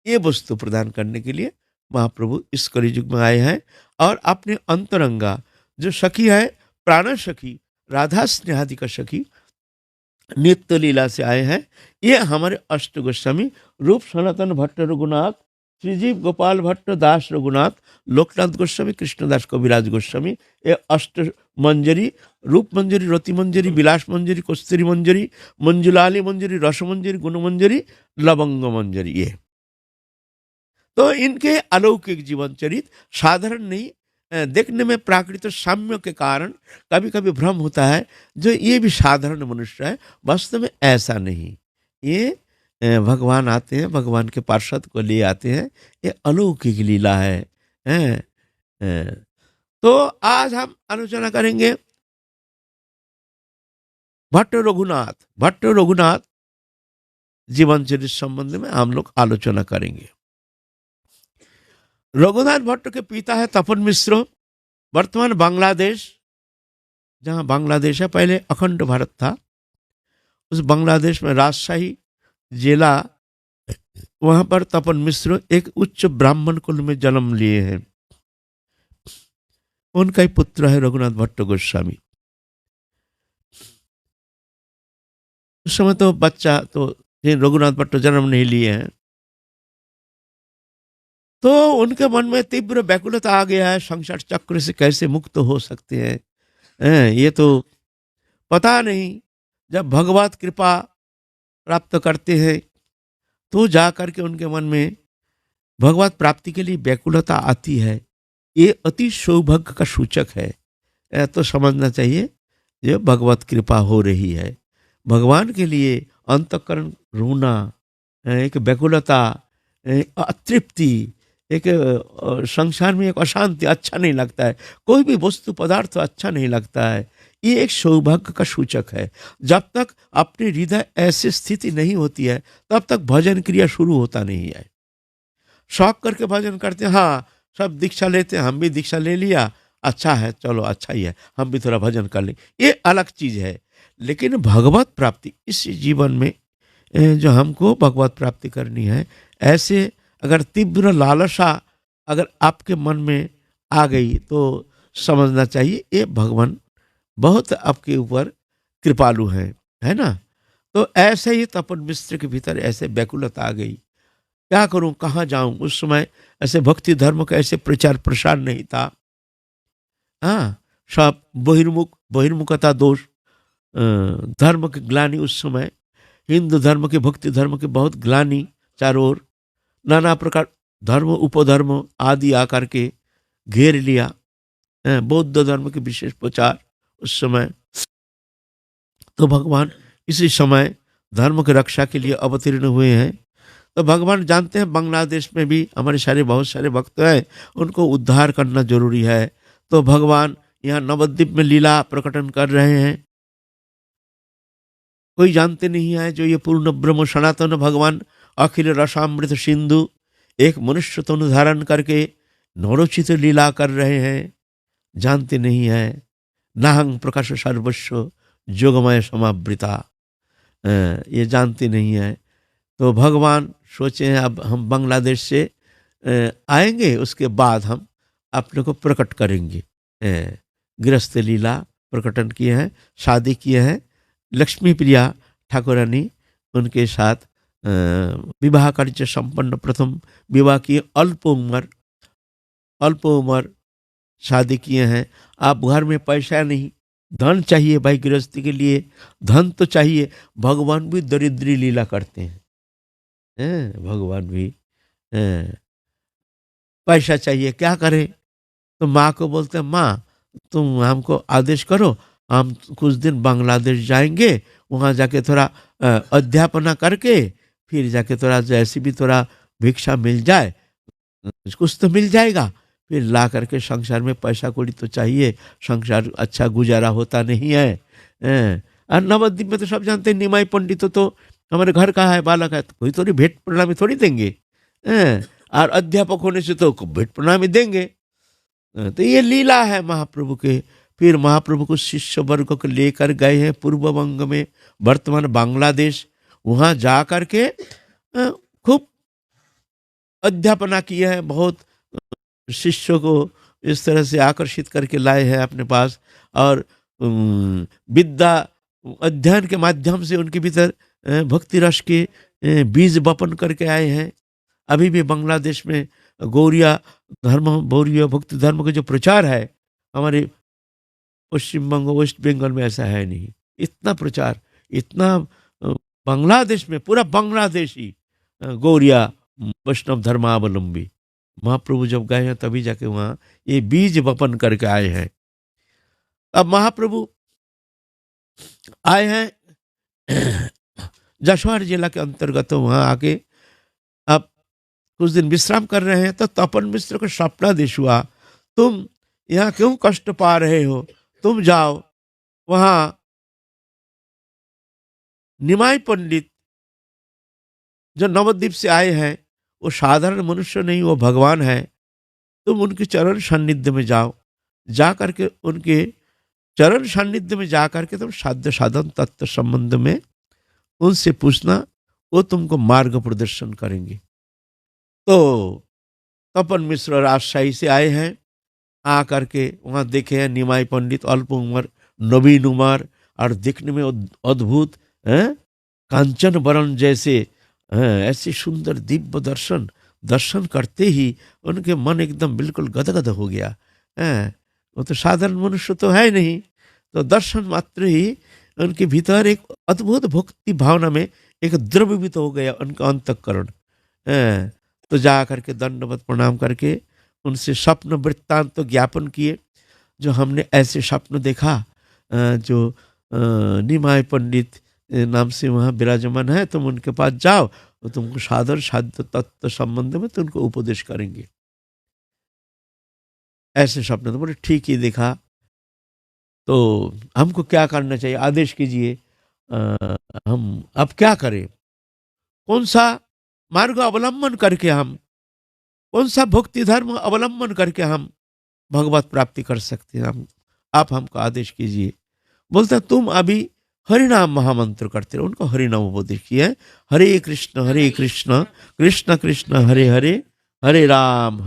ये वस्तु प्रदान करने के लिए महाप्रभु इस कलियुग में आए हैं। और अपने अंतरंगा जो सखी है, प्राण सखी राधा स्नेहादि का सखी नित्य लीला से आए हैं। ये हमारे अष्ट गोस्वामी रूप सनातन भट्ट रघुनाथ श्रीजीव गोपाल भट्ट, दास रघुनाथ, लोकनाथ गोस्वामी, कृष्णदास कविराज गोस्वामी, ये अष्ट मंजरी, रूप मंजरी, रति मंजरी, विलास मंजरी, कस्तूरी मंजरी, मंजुलाली मंजरी, रस मंजरी, गुण मंजरी, लवंग मंजरी, ये तो इनके अलौकिक जीवन चरित साधारण नहीं, देखने में प्राकृतिक साम्य के कारण कभी कभी भ्रम होता है जो ये भी साधारण मनुष्य है, वास्तव में ऐसा नहीं। ये भगवान आते हैं, भगवान के पार्षद को ले आते हैं, ये अलौकिक लीला है। अ, तो आज हम आलोचना करेंगे भट्ट रघुनाथ जीवन चरित संबंध में हम लोग आलोचना करेंगे। रघुनाथ भट्ट के पिता है तपन मिश्र, वर्तमान बांग्लादेश, जहां बांग्लादेश है पहले अखंड भारत था, उस बांग्लादेश में राजशाही जिला, वहां पर तपन मिश्र एक उच्च ब्राह्मण कुल में जन्म लिए हैं। उनका ही पुत्र है रघुनाथ भट्ट गोस्वामी। उस समय तो बच्चा तो रघुनाथ भट्ट जन्म नहीं लिए हैं, तो उनके मन में तीव्र व्याकुलता आ गया है, संसार चक्र से कैसे मुक्त हो सकते हैं। ये तो पता नहीं, जब भगवत कृपा प्राप्त करते हैं तो जा करके उनके मन में भगवत प्राप्ति के लिए व्याकुलता आती है। ये अति सौभाग्य का सूचक है। तो समझना चाहिए ये भगवत कृपा हो रही है। भगवान के लिए अंतःकरण रोना, एक व्याकुलता, अतृप्ति, एक संसार में एक अशांति, अच्छा नहीं लगता है, कोई भी वस्तु पदार्थ अच्छा नहीं लगता है, ये एक सौभाग्य का सूचक है। जब तक अपने हृदय ऐसी स्थिति नहीं होती है तब तक भजन क्रिया शुरू होता नहीं है। शौक करके भजन करते हैं, हाँ सब दीक्षा लेते हैं, हम भी दीक्षा ले लिया, अच्छा है, चलो अच्छा ही है, हम भी थोड़ा भजन कर लें, ये अलग चीज है। लेकिन भगवत प्राप्ति इस जीवन में जो हमको भगवत प्राप्ति करनी है, ऐसे अगर तीव्र लालसा अगर आपके मन में आ गई तो समझना चाहिए ये भगवान बहुत आपके ऊपर कृपालु है ना। तो ऐसे ही तपन मिश्र के भीतर ऐसे व्याकुलता आ गई, क्या करूं, कहाँ जाऊं। उस समय ऐसे भक्ति धर्म का ऐसे प्रचार प्रसार नहीं था। हाँ, सब बहिर्मुखता दोष, धर्म की ग्लानि, उस समय हिंदू धर्म के भक्ति धर्म के बहुत ग्लानि, चारों ओर नाना प्रकार धर्म उपधर्म आदि आकर के घेर लिया। बौद्ध धर्म के विशेष प्रचार उस समय। तो भगवान इसी समय धर्म की रक्षा के लिए अवतीर्ण हुए हैं। तो भगवान जानते हैं बांग्लादेश में भी हमारे बहुत सारे भक्त हैं, उनको उद्धार करना जरूरी है। तो भगवान यहाँ नवद्वीप में लीला प्रकटन कर रहे हैं। कोई जानते नहीं है जो ये पूर्ण ब्रह्म सनातन भगवान अखिल रसामृत सिंधु एक मनुष्य तनु धारण करके नौरोचित लीला कर रहे हैं, जानते नहीं है। नाहं प्रकाश सर्वस्व जोगमय समावृता, ये जानते नहीं है। तो भगवान सोचे हैं अब हम बांग्लादेश से आएंगे, उसके बाद हम अपने को प्रकट करेंगे। गृहस्थ लीला प्रकटन किए हैं, शादी किए हैं। लक्ष्मी प्रिया ठाकुरानी उनके साथ विवाह कार्य संपन्न, प्रथम विवाह किए, अल्प उम्र शादी किए हैं। आप घर में पैसा नहीं, धन चाहिए भाई, गृहस्थी के लिए धन तो चाहिए। भगवान भी दरिद्री लीला करते हैं, भगवान भी पैसा चाहिए, क्या करें। तो माँ को बोलते हैं, माँ तुम हमको आदेश करो, हम कुछ दिन बांग्लादेश जाएंगे, वहाँ जाके थोड़ा अध्यापना करके फिर जाके थोड़ा जैसे भी थोड़ा भिक्षा मिल जाए, कुछ तो मिल जाएगा, फिर ला करके संसार में पैसा कौड़ी तो चाहिए, संसार अच्छा गुजारा होता नहीं है। और नवद्वीप में तो सब जानते हैं, निमाई पंडित तो हमारे घर का है, बालक है, तो कोई थोड़ी भेंट प्रणामी थोड़ी देंगे। और अध्यापक होने से तो भेंट प्रणामी देंगे। तो ये लीला है महाप्रभु के। फिर महाप्रभु को शिष्य वर्ग को लेकर गए हैं पूर्व बंग में, वर्तमान बांग्लादेश, वहाँ जा करके खूब अध्यापना किए हैं। बहुत शिष्यों को इस तरह से आकर्षित करके लाए हैं अपने पास, और विद्या अध्ययन के माध्यम से उनके भीतर भक्ति रस के बीज बपन करके आए हैं। अभी भी बांग्लादेश में गौरिया धर्म, गौरिया भक्ति धर्म का जो प्रचार है, हमारे पश्चिम बंग, वेस्ट बंगाल में ऐसा है नहीं। इतना प्रचार, इतना बांग्लादेश में, पूरा बांग्लादेश ही गौरिया वैष्णव धर्मावलंबी। महाप्रभु जब गए हैं तभी जाके वहाँ ये बीज वपन करके आए हैं। अब महाप्रभु आए हैं जशोर जिला के अंतर्गत, वहाँ आके अब कुछ दिन विश्राम कर रहे हैं तो तपन मिश्र को स्वप्नादेश हुआ, तुम यहाँ क्यों कष्ट पा रहे हो, तुम जाओ वहाँ निमाई पंडित जो नवद्वीप से आए हैं, वो साधारण मनुष्य नहीं, वो भगवान है, तुम उनके चरण सान्निध्य में जाओ, जा करके उनके चरण सान्निध्य में जा करके तुम साध्य साधन तत्व संबंध में उनसे पूछना, वो तुमको मार्ग प्रदर्शन करेंगे। तो तपन मिश्र राजशाही से आए हैं, आ करके वहाँ देखे हैं निमाई पंडित, अल्प उम्र, नवीन उम्र और दिखने में अद्भुत, कांचन वरण जैसे, ऐसे सुंदर दिव्य दर्शन, दर्शन करते ही उनके मन एकदम बिल्कुल गदगद हो गया। वो तो साधारण मनुष्य तो है नहीं, तो दर्शन मात्र ही उनके भीतर एक अद्भुत भक्ति भावना में एक द्रवीभूत हो गया उनका अंतःकरण। तो जा करके दंडवत प्रणाम करके उनसे स्वप्न वृत्तांत तो ज्ञापन किए, जो हमने ऐसे स्वप्न देखा, जो निमाय पंडित नाम से वहाँ विराजमान है, तुम उनके पास जाओ, वो तुमको साधन साध्य तत्व संबंध में तुमको उपदेश करेंगे। ऐसे स्वप्न तो बोले ठीक ही देखा, तो हमको क्या करना चाहिए, आदेश कीजिए, हम अब क्या करें, कौन सा मार्ग अवलंबन करके हम, कौन सा भक्ति धर्म अवलंबन करके हम भगवत प्राप्ति कर सकते हैं, हम आप हमको आदेश कीजिए। बोलता तुम अभी हरिनाम महामंत्र करते रहो। उनको हरिनाम उपदेश किया है, हरे कृष्ण कृष्ण कृष्ण हरे हरे, हरे राम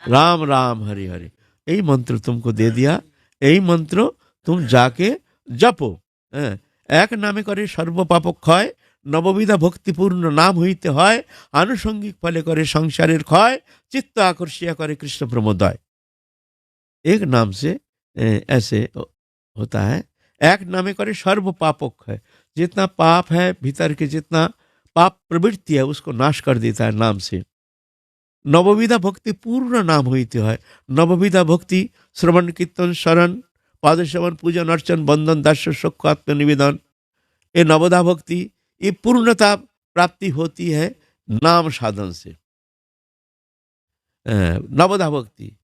राम राम हरे हरे। यही मंत्र तुमको दे दिया, यही मंत्र तुम जाके जपो। एक नामे करे सर्व पाप क्षय, नवविधा भक्तिपूर्ण नाम হইতে হয়, आनुषंगिक फले करे संसारेर क्षय, चित्त आकर्षिया करे कृष्ण प्रमोदय। एक नाम से ऐसे होता है, एक नामे करे सर्व पापोक है, जितना पाप है भीतर के, जितना पाप प्रवृत्ति है उसको नाश कर देता है नाम से। नवविधा भक्ति पूर्ण नाम होते है, नवविधा भक्ति श्रवण कीर्तन शरण पाद श्रवण पूजन अर्चन बंधन दास्य शोक आत्म निवेदन, ये नवधा भक्ति, ये पूर्णता प्राप्ति होती है नाम साधन से। नवधा भक्ति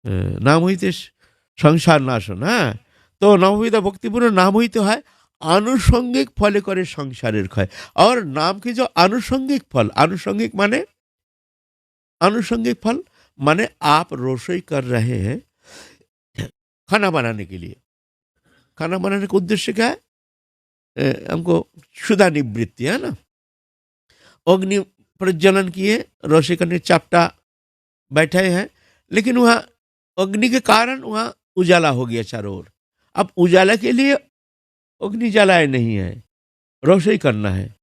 नाम হইতে संसार नाशन। तो नवविधा भक्तिपूर्ण नाम হইতে হয়, आनुषंगिक फले करे संसारेर क्षय। और नाम की जो आनुषंगिक फल, आनुषंगिक फल माने आप रसोई कर रहे हैं खाना बनाने के लिए, खाना बनाने का उद्देश्य क्या है, हमको क्षुधा निवृत्ति है ना। अग्नि प्रज्वलन किए, रसोई करने चापटा बैठे हैं, लेकिन वहाँ अग्नि के कारण वहाँ उजाला हो गया चारों ओर। अब उजाला के लिए अग्नि जलाए नहीं है, रसोई करना है,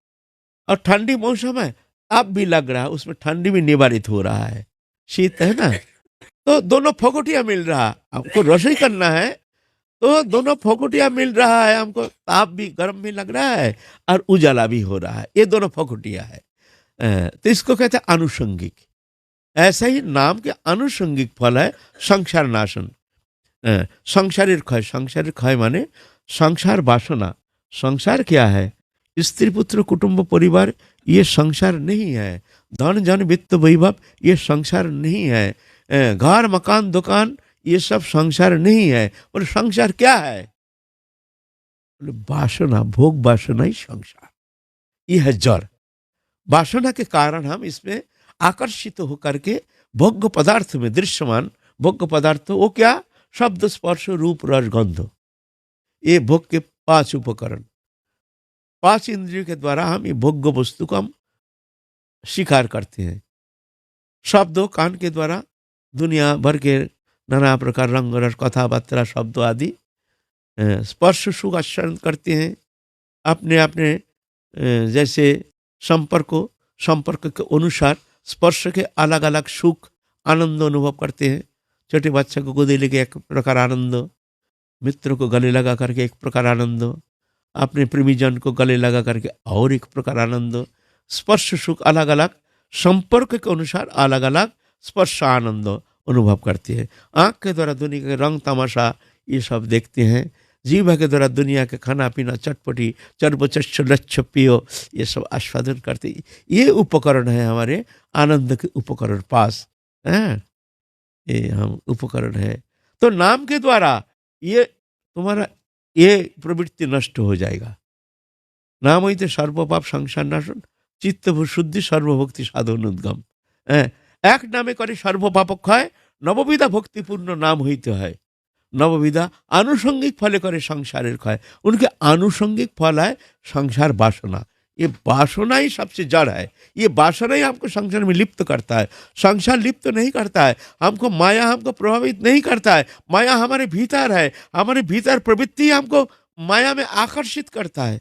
और ठंडी मौसम है, ताप भी लग रहा है, उसमें ठंडी भी निवारित हो रहा है, शीत है ना, तो दोनों फकोटिया मिल रहा। हमको रसोई करना है तो दोनों फकोटिया मिल रहा है, हमको ताप भी गर्म भी लग रहा है और उजाला भी हो रहा है, ये दोनों फकोटिया है। तो इसको कहते हैं आनुषंगिक। ऐसा ही नाम के आनुषंगिक फल है संसार नाशन, संसारेर क्षय। संसारेर क्षय माने संसार वासना। संसार क्या है, स्त्री पुत्र कुटुंब परिवार, ये संसार नहीं है। धन जन वित्त वैभव, ये संसार नहीं है। घर मकान दुकान, ये सब संसार नहीं है। और संसार क्या है, वासना, भोग वासना ही संसार, ये है जड़। वासना के कारण हम इसमें आकर्षित होकर के भोग्य पदार्थ में, दृश्यमान भोग्य पदार्थ, वो क्या, शब्द स्पर्श रूप रस गंध, ये भोग के 5 उपकरण, 5 इंद्रियों के द्वारा हम ये भोग्य वस्तु को हम स्वीकार करते हैं। शब्दों कान के द्वारा दुनिया भर के नाना प्रकार रंग रस कथाबार्ता शब्द आदि, स्पर्श सुख आस्वादन करते हैं अपने अपने जैसे संपर्क के अनुसार स्पर्श के अलग अलग सुख आनंद अनुभव करते हैं। छोटे बच्चे को गोदी लेके एक प्रकार आनंद, मित्र को गले लगा करके एक प्रकार आनंद, अपने प्रेमीजन को गले लगा करके और एक प्रकार आनंद। स्पर्श सुख अलग अलग संपर्क के अनुसार अलग अलग स्पर्श आनंद अनुभव करते हैं। आँख के द्वारा दुनिया के रंग तमाशा ये सब देखते हैं। जीभ के द्वारा दुनिया के खाना पीना चटपटी चर्बचच्छ लच्छ पियो ये सब आस्वादन करते हैं। ये उपकरण है हमारे आनंद के उपकरण पास हैं, ये हम उपकरण है। तो नाम के द्वारा ये तुम्हारा ये प्रवृत्ति नष्ट हो जाएगा। नाम হইতে सर्वपाप संसार नाशन चित्त शुद्धि सर्वभक्ति साधन उद्गम। एक नामे करे सर्वपाप क्षय नवविधा भक्तिपूर्ण नाम হইতে হয়। नवविधा आनुषंगिक फले करे संसारेर क्षय। उनके आनुषंगिक फल है संसार वासना। ये वासना ही सबसे जड़ है। ये वासना ही हमको संसार में लिप्त करता है। संसार लिप्त नहीं करता है हमको, माया हमको प्रभावित नहीं करता है। माया हमारे भीतर है, हमारे भीतर प्रवृत्ति हमको माया में आकर्षित करता है।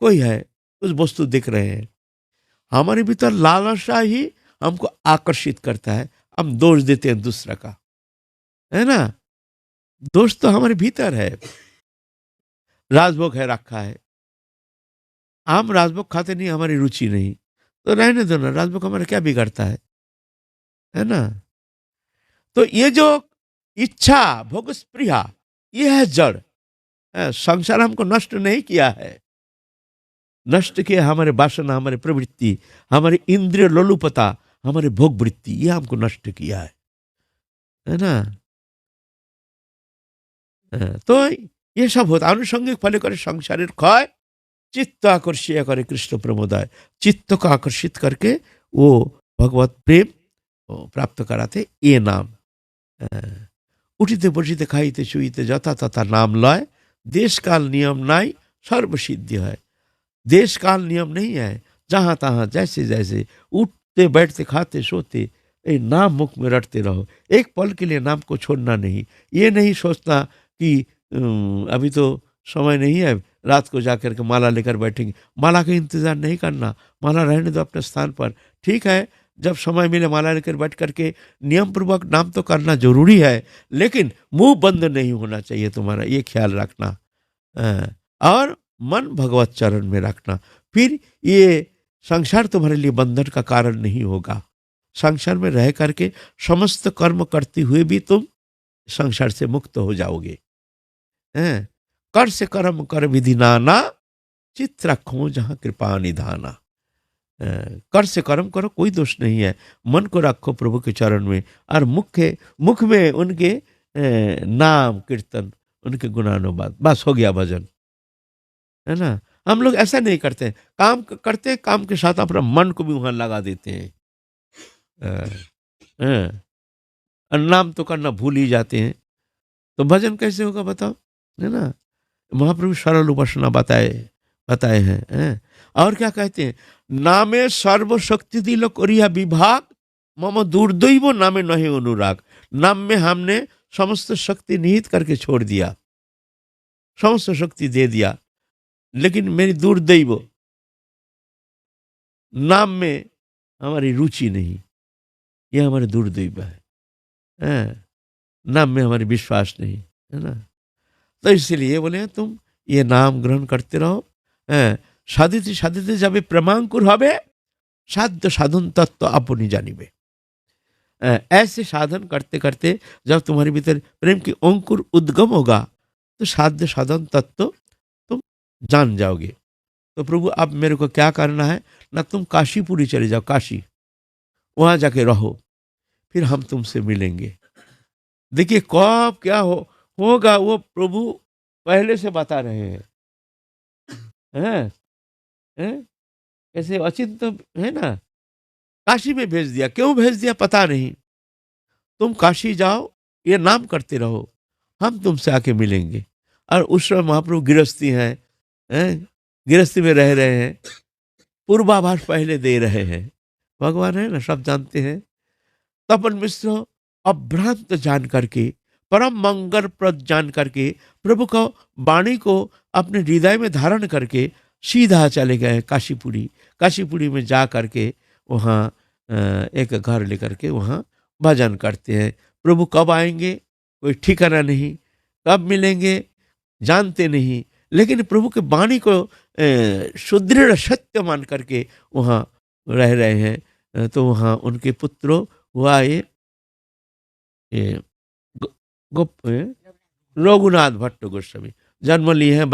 कोई है उस वस्तु दिख रहे हैं, हमारे भीतर लालसा ही हमको आकर्षित करता है। हम दोष देते हैं दूसरा का, है ना। दोष तो हमारे भीतर है। राजभोग है रखा है, हम राजभोग खाते नहीं, हमारी रुचि नहीं, तो रहने दो ना, राजभोग हमारा क्या बिगड़ता है ना। तो ये जो इच्छा भोग स्पृहा ये है जड़। संसार हमको नष्ट नहीं किया है, नष्ट किया हमारे वासना, हमारे प्रवृत्ति, हमारी इंद्रिय लोलुपता, हमारे भोग वृत्ति, ये हमको नष्ट किया है ना। तो ये सब होता आनुषंगिक फले करे संसारेर क्षय चित्त आकर्षित करे कृष्ण प्रमोदय। चित्त को आकर्षित करके वो भगवत प्रेम प्राप्त कराते ये नाम। उठिते बसिते खाइते शुइते जथा तथा नाम लय देश काल नियम नाई सर्व सिद्धि है। देश काल नियम नहीं है, जहाँ तहाँ जैसे जैसे उठते बैठते खाते सोते ये नाम मुख में रटते रहो। एक पल के लिए नाम को छोड़ना नहीं। ये नहीं सोचना कि अभी तो समय नहीं है, रात को जाकर के माला लेकर बैठेंगे। माला का इंतजार नहीं करना, माला रहने दो अपने स्थान पर। ठीक है, जब समय मिले माला लेकर बैठ करके नियम पूर्वक नाम तो करना जरूरी है, लेकिन मुंह बंद नहीं होना चाहिए तुम्हारा, ये ख्याल रखना। और मन भगवत चरण में रखना। फिर ये संसार तुम्हारे लिए बंधन का कारण नहीं होगा। संसार में रह करके समस्त कर्म करते हुए भी तुम संसार से मुक्त हो जाओगे। कर से कर्म कर विधि नाना चित्त रखो जहाँ कृपा निधाना। कर से कर्म करो, कोई दोष नहीं है। मन को रखो प्रभु के चरण में, और मुख में उनके नाम कीर्तन, उनके गुणानुवाद, बस हो गया भजन, है ना। हम लोग ऐसा नहीं करते, काम करते हैं, काम के साथ अपना मन को भी वहां लगा देते हैं। नाम तो करना भूल ही जाते हैं, तो भजन कैसे होगा बताओ, है ना। महाप्रभु सरल उपासना बताए हैं। और क्या कहते हैं, नामे सर्वशक्ति दिल करिया विभाग मम दुर्दैव नामे नहीं अनुराग। नाम में हमने समस्त शक्ति निहित करके छोड़ दिया, समस्त शक्ति दे दिया, लेकिन मेरी दुर्दैव नाम में हमारी रुचि नहीं, यह हमारे दुर्दैव है। नाम में हमारी विश्वास नहीं, है ना। तो इसलिए बोले तुम ये नाम ग्रहण करते रहो। साधिते साधिते जाबे प्रेमांकुर हबे साध्य साधन तत्व अपनी जानिबे। ऐसे साधन करते करते जब तुम्हारे भीतर प्रेम की अंकुर उद्गम होगा तो साध्य साधन तत्व तुम जान जाओगे। तो प्रभु अब मेरे को क्या करना है ना, तुम काशीपुरी चले जाओ, काशी, वहां जाके रहो, फिर हम तुमसे मिलेंगे। देखिए कब क्या होगा वो प्रभु पहले से बता रहे हैं। कैसे अचिंत है ना। काशी में भेज दिया, क्यों भेज दिया पता नहीं। तुम काशी जाओ, ये नाम करते रहो, हम तुमसे आके मिलेंगे। और उस समय महाप्रभु गृहस्थी हैं, गृहस्थी में रह रहे हैं, पूर्वाभास पहले दे रहे हैं। भगवान है ना, सब जानते हैं। तपन मिश्र अभ्रांत जान करके, परम मंगल प्रद जान करके, प्रभु को वाणी को अपने हृदय में धारण करके सीधा चले गए काशीपुरी। काशीपुरी में जा करके वहाँ एक घर लेकर के वहाँ भजन करते हैं। प्रभु कब आएंगे कोई ठिकाना नहीं, कब मिलेंगे जानते नहीं, लेकिन प्रभु के वाणी को सुदृढ़ सत्य मान करके वहाँ रह रहे हैं। तो वहाँ उनके पुत्रों हुआ ये गो, रघुनाथ भट्ट गोस्वामी जन्म लिए हैं।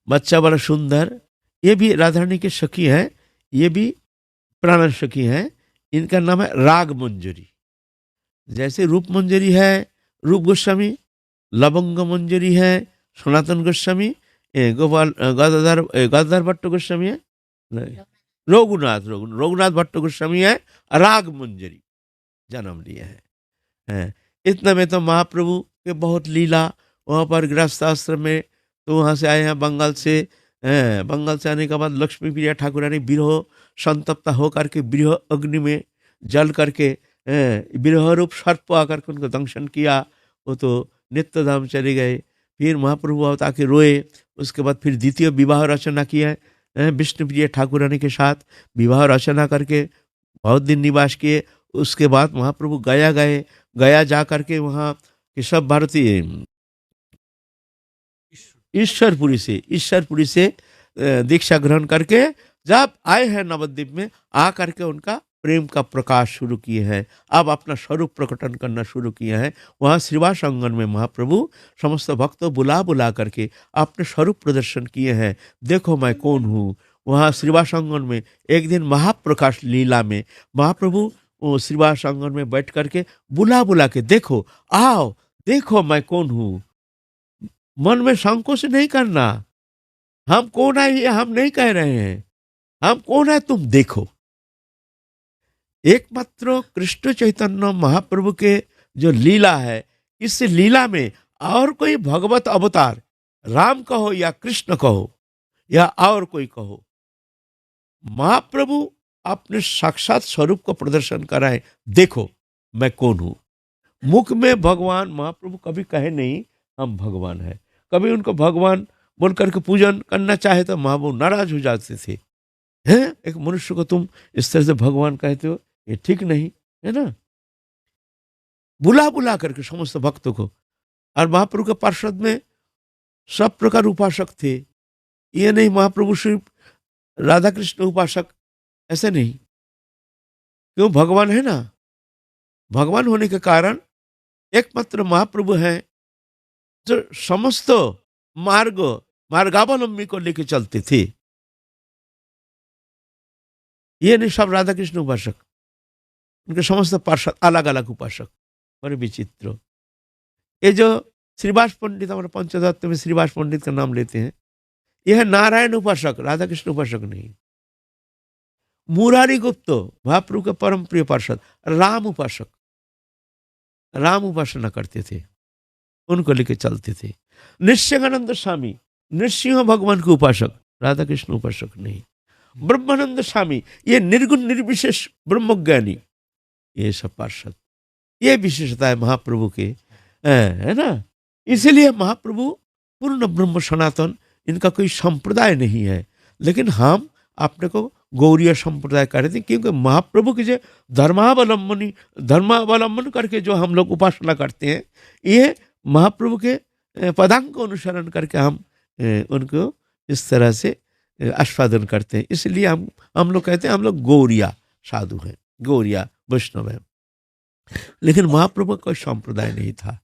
बच्चा बड़ा सुंदर, ये भी राधा रानी के सखी हैं, ये भी प्राण सखी हैं। इनका नाम है राग मंजरी। जैसे रूप मंजरी है रूप गोस्वामी, लवंग मंजरी है सनातन गोस्वामी, गोपाल गदाधर भट्ट गोस्वामी है, नहीं, रघुनाथ भट्ट गोस्वामी है, राग मंजरी जन्म लिए हैं। इतना में तो महाप्रभु के बहुत लीला वहाँ पर गृहस्थ आश्रम में। तो वहाँ से आए हैं बंगाल से। बंगाल से आने के बाद लक्ष्मी प्रिया ठाकुरानी विरह संतप्ता होकर के विरह अग्नि में जल करके विरह रूप सर्प आकर के उनको दंशन किया। वो तो नित्य धाम चले गए। फिर महाप्रभु अवतार के रोए। उसके बाद फिर द्वितीय विवाह रचना किया विष्णुप्रिय ठाकुरानी के साथ। विवाह रचना करके बहुत दिन निवास किए। उसके बाद महाप्रभु गया गए। गया जा करके वहाँ केशव भारती ईश्वरपुरी से दीक्षा ग्रहण करके जब आए हैं नवद्वीप में, आ करके उनका प्रेम का प्रकाश शुरू किए हैं। अब अपना स्वरूप प्रकटन करना शुरू किए हैं। वहाँ श्रीवास अंगन में महाप्रभु समस्त भक्तों बुला बुला करके अपने स्वरूप प्रदर्शन किए हैं। देखो मैं कौन हूँ। वहाँ श्रीवास अंगन में एक दिन महाप्रकाश लीला में महाप्रभु श्रीवास अंगन में बैठ करके बुला बुला के देखो, आओ देखो मैं कौन हूँ। मन में संकोच नहीं करना, हम कौन है ये हम नहीं कह रहे हैं, हम कौन है तुम देखो। एकमात्र कृष्ण चैतन्य महाप्रभु के जो लीला है, इस लीला में और कोई भगवत अवतार, राम कहो या कृष्ण कहो या और कोई कहो, महाप्रभु अपने साक्षात स्वरूप को प्रदर्शन कराए। देखो मैं कौन हूं। मुख में भगवान महाप्रभु कभी कहे नहीं हम भगवान है। कभी उनको भगवान बोल करके पूजन करना चाहे तो महाप्रभु नाराज हो जाते थे। हैं, एक मनुष्य को तुम इस तरह से भगवान कहते हो, ये ठीक नहीं है ना। बुला बुला करके समस्त भक्तों को। और महाप्रभु के पार्षद में सब प्रकार उपासक थे। ये नहीं महाप्रभु सिर्फ राधा कृष्ण उपासक, ऐसे नहीं। क्यों, भगवान है ना। भगवान होने के कारण एकमात्र महाप्रभु हैं जो समस्त मार्गावलंबी को लेके चलते थे। ये नहीं सब राधा कृष्ण उपासक, उनके समस्त पार्षद अलग अलग उपासक, बड़े विचित्र। ये जो श्रीवास पंडित, हमारे पंचदत्त में श्रीवास पंडित का नाम लेते हैं, यह है नारायण उपासक, राधा कृष्ण उपासक नहीं। मुरारी गुप्त महाप्रभु के परम प्रिय पार्षद, राम उपासक, राम उपासना करते थे, उनको लेके चलते थे। निश्चयानंद स्वामी नृसिंह भगवान के उपासक, राधा कृष्ण उपासक नहीं। ब्रह्मानंद स्वामी ये निर्गुण निर्विशेष ब्रह्मज्ञानी, ये सब पार्षद। ये विशेषता है महाप्रभु के, है ना। इसलिए महाप्रभु पूर्ण ब्रह्म सनातन, इनका कोई संप्रदाय नहीं है। लेकिन हम अपने को गौरीय संप्रदाय कहते हैं, क्योंकि महाप्रभु के जो धर्मावलंबन करके जो हम लोग उपासना करते हैं, ये महाप्रभु के पदांग को अनुसरण करके हम उनको इस तरह से आस्वादन करते हैं। इसलिए हम लोग कहते हैं हम लोग गौरिया साधु हैं, गौरिया वैष्णव हैं। लेकिन महाप्रभु का कोई संप्रदाय नहीं था।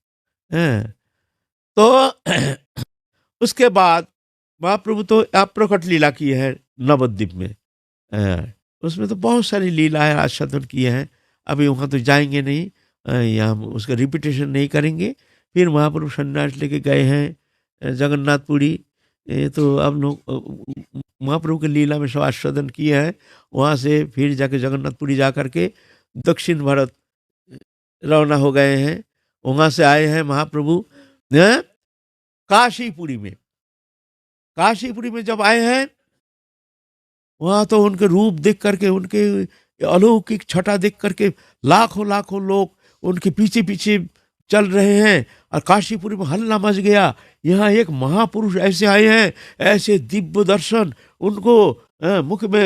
तो उसके बाद महाप्रभु तो अप्रकट लीला की है नवद्वीप में। उसमें तो बहुत सारी लीला है, आस्वादन किए हैं। अभी वहाँ तो जाएंगे नहीं, या हम उसका रिपीटेशन नहीं करेंगे। फिर महाप्रभु सन्यास लेके गए हैं जगन्नाथपुरी। तो अब लोग महाप्रभु की लीला में सब आस्वादन किए हैं। वहाँ से फिर जाके जगन्नाथपुरी जा करके दक्षिण भारत रवाना हो गए हैं। वहाँ से आए हैं महाप्रभु काशीपुरी में। काशीपुरी में जब आए हैं, वहाँ तो उनके रूप देख करके, उनके अलौकिक छटा देख करके लाखों लाखों लोग उनके पीछे पीछे चल रहे हैं। और काशीपुरी में हल्ला मच गया, यहाँ एक महापुरुष ऐसे आए हैं, ऐसे दिव्य दर्शन, उनको मुख में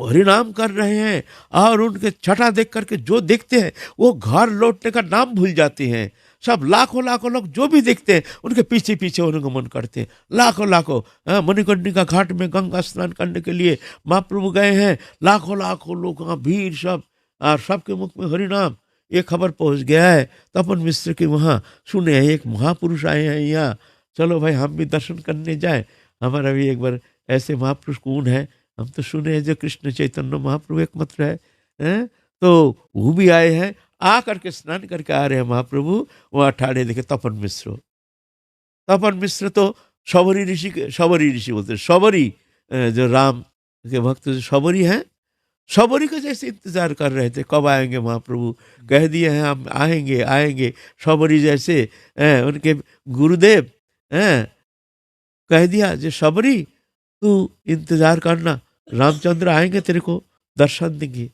हरिनाम कर रहे हैं, और उनके छटा देख करके जो देखते हैं वो घर लौटने का नाम भूल जाते हैं। सब लाखों लाखों लोग जो भी देखते हैं उनके पीछे पीछे अनुगमन करते हैं, लाखों लाखों। मणिकर्णिका घाट में गंगा स्नान करने के लिए महाप्रभु गए हैं, लाखों लाखों लोग, वहाँ भीड़, सब, और सबके मुख में हरिनाम। ये खबर पहुंच गया है तपन मिश्र के वहाँ, सुने हैं एक महापुरुष आए हैं यहाँ, चलो भाई हम भी दर्शन करने जाए। हमारा भी एक बार ऐसे महापुरुष कौन है, हम तो सुने हैं जो कृष्ण चैतन्य महाप्रभु एकमात्र हैं, तो वो भी आए हैं, आ करके स्नान करके आ रहे हैं महाप्रभु। वहाँ ठाड़े देखे तपन मिश्र। तपन मिश्र तो शबरी ऋषि बोलते हैं, शबरी, जो राम के भक्त जो शबरी हैं, शबरी का जैसे इंतजार कर रहे थे कब आएंगे महाप्रभु। कह दिए हैं हम आएंगे आएंगे, शबरी जैसे उनके गुरुदेव कह दिया जो शबरी तू इंतजार करना, रामचंद्र आएंगे तेरे को दर्शन देंगे।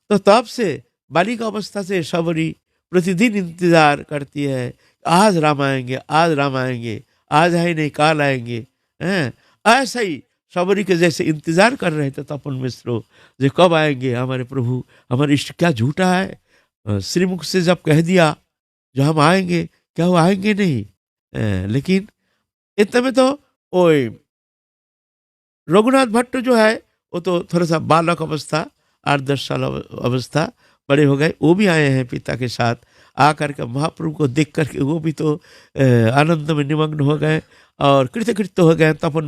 तो तब से बालिका अवस्था से शबरी प्रतिदिन इंतजार करती है, आज राम आएंगे, आज राम आएंगे, आज है नहीं काल आएंगे। ऐसा ही शबरी के जैसे इंतजार कर रहे थे तपन मिश्रो, जो कब आएंगे हमारे प्रभु, हमारे इष्ट। क्या झूठा है, श्रीमुख से जब कह दिया जो हम आएंगे, क्या वो आएंगे नहीं? लेकिन इतने में तो ओ रघुनाथ भट्ट जो है वो तो थोड़ा सा बालक अवस्था, 8-10 साल अवस्था, बड़े हो गए। वो भी आए हैं पिता के साथ, आकर के महाप्रभु को देख करके वो भी तो आनंद में निमग्न हो गए और कृतकृत्य हो गए। तपन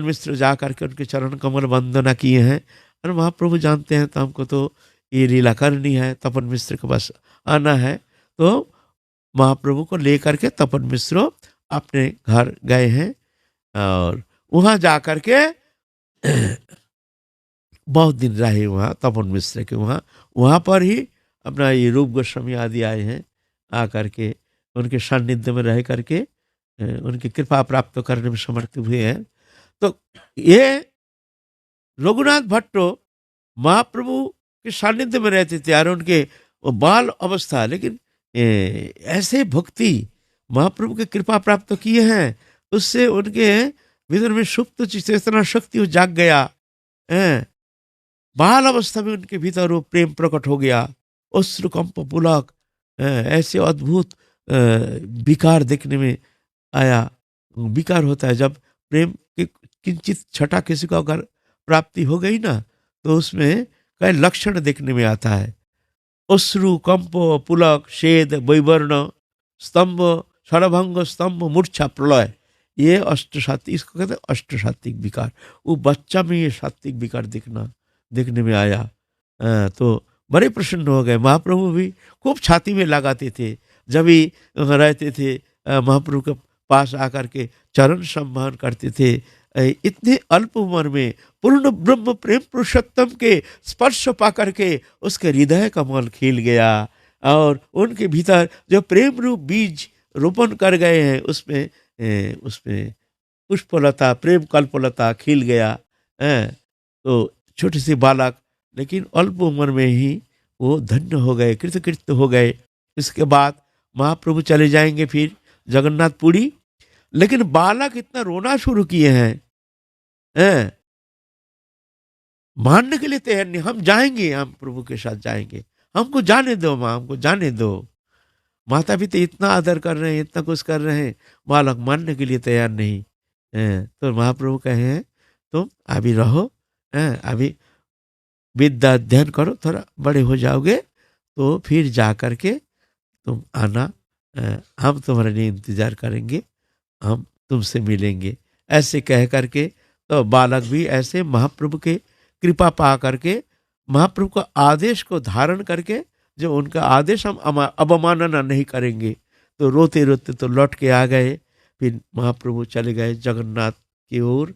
मिश्र जा करके उनके चरण कमल वंदना किए हैं। और महाप्रभु जानते हैं तो हमको तो ये लीला करनी है, तपन मिश्र के पास आना है। तो महाप्रभु को लेकर के तपन मिश्र अपने घर गए हैं, और वहाँ जा कर के बहुत दिन रहे वहाँ तपन मिश्र के वहाँ पर ही अपना ये रूप गोस्वामी आदि आए हैं, आकर के उनके सानिध्य में रह करके उनकी कृपा प्राप्त करने में समर्थ हुए हैं। तो ये रघुनाथ भट्टो महाप्रभु के सानिध्य में रहते थे, और उनके वो बाल अवस्था, लेकिन ऐसे भक्ति महाप्रभु के कृपा प्राप्त किए हैं, उससे उनके भीतर में सुप्त चेतना शक्ति वो जाग गया। बाल अवस्था में उनके भीतर वो प्रेम प्रकट हो गया, अश्रुकंप पुलक, ऐसे अद्भुत विकार देखने में आया। विकार होता है जब प्रेम की किंचित छटा किसी को अगर प्राप्ति हो गई ना, तो उसमें कई लक्षण देखने में आता है। अश्रु, कंप, पुलक, शेद, वैवर्ण, स्तंभ, षड़भंग, स्तंभ, मूर्छा, प्रलय, ये अष्टसात्विक, इसको कहते हैं अष्टसात्विक विकार। वो बच्चा में ये सात्विक विकार देखने में आया। तो बड़े प्रसन्न हो गए। महाप्रभु भी खूब छाती में लगाते थे जब भी रहते थे, महाप्रभु के पास आकर के चरण सम्मान करते थे। इतने अल्प उम्र में पूर्ण ब्रह्म प्रेम पुरुषोत्तम के स्पर्श पा करके उसके हृदय कमल खिल गया, और उनके भीतर जो प्रेम रूप बीज रोपण कर गए हैं उसमें पुष्पलता, प्रेम कल्पलता खिल गया। तो छोटे से बालक, लेकिन अल्प उम्र में ही वो धन्य हो गए, कृतकृत्य हो गए। इसके बाद महाप्रभु चले जाएंगे फिर जगन्नाथपुरी, लेकिन बालक इतना रोना शुरू किए हैं, मानने के लिए तैयार नहीं। हम जाएंगे, हम प्रभु के साथ जाएंगे, हमको जाने दो माँ, हमको जाने दो। माता पिता इतना आदर कर रहे हैं, इतना कुछ कर रहे हैं, बालक मानने के लिए तैयार नहीं। तो महाप्रभु कहे हैं तुम अभी रहो, अभी विद्या अध्ययन करो, थोड़ा बड़े हो जाओगे तो फिर जा करके तुम आना, हम तुम्हारे लिए इंतजार करेंगे, हम तुमसे मिलेंगे। ऐसे कह करके तो बालक भी ऐसे महाप्रभु के कृपा पा करके, महाप्रभु का आदेश को धारण करके, जो उनका आदेश हम अवमानना नहीं करेंगे, तो रोते रोते तो लौट के आ गए। फिर महाप्रभु चले गए जगन्नाथ की ओर,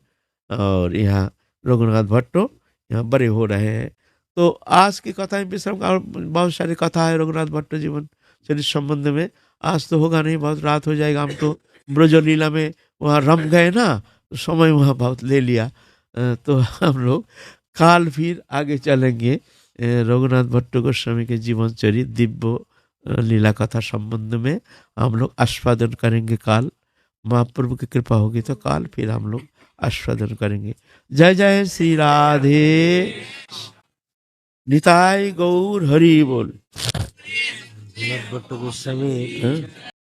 और यहाँ रघुनाथ भट्टो यहाँ बड़े हो रहे हैं। तो आज की कथा में विश्राम का बहुत सारी कथा है रघुनाथ भट्ट जीवन चरित्र संबंध में। आज तो होगा नहीं, बहुत रात हो जाएगा। हम तो ब्रजलीला में वहाँ रम गए ना, तो समय वहाँ बहुत ले लिया। तो हम लोग काल फिर आगे चलेंगे रघुनाथ भट्ट गोस्वामी के जीवन चरित्र दिव्य लीला कथा संबंध में हम लोग आस्वादन करेंगे। काल महाप्रभु की कृपा होगी तो काल फिर हम लोग आस्वादन करेंगे। जय जय श्री राधे, निताय गौर हरि बोल। भट्ट गोस्वामी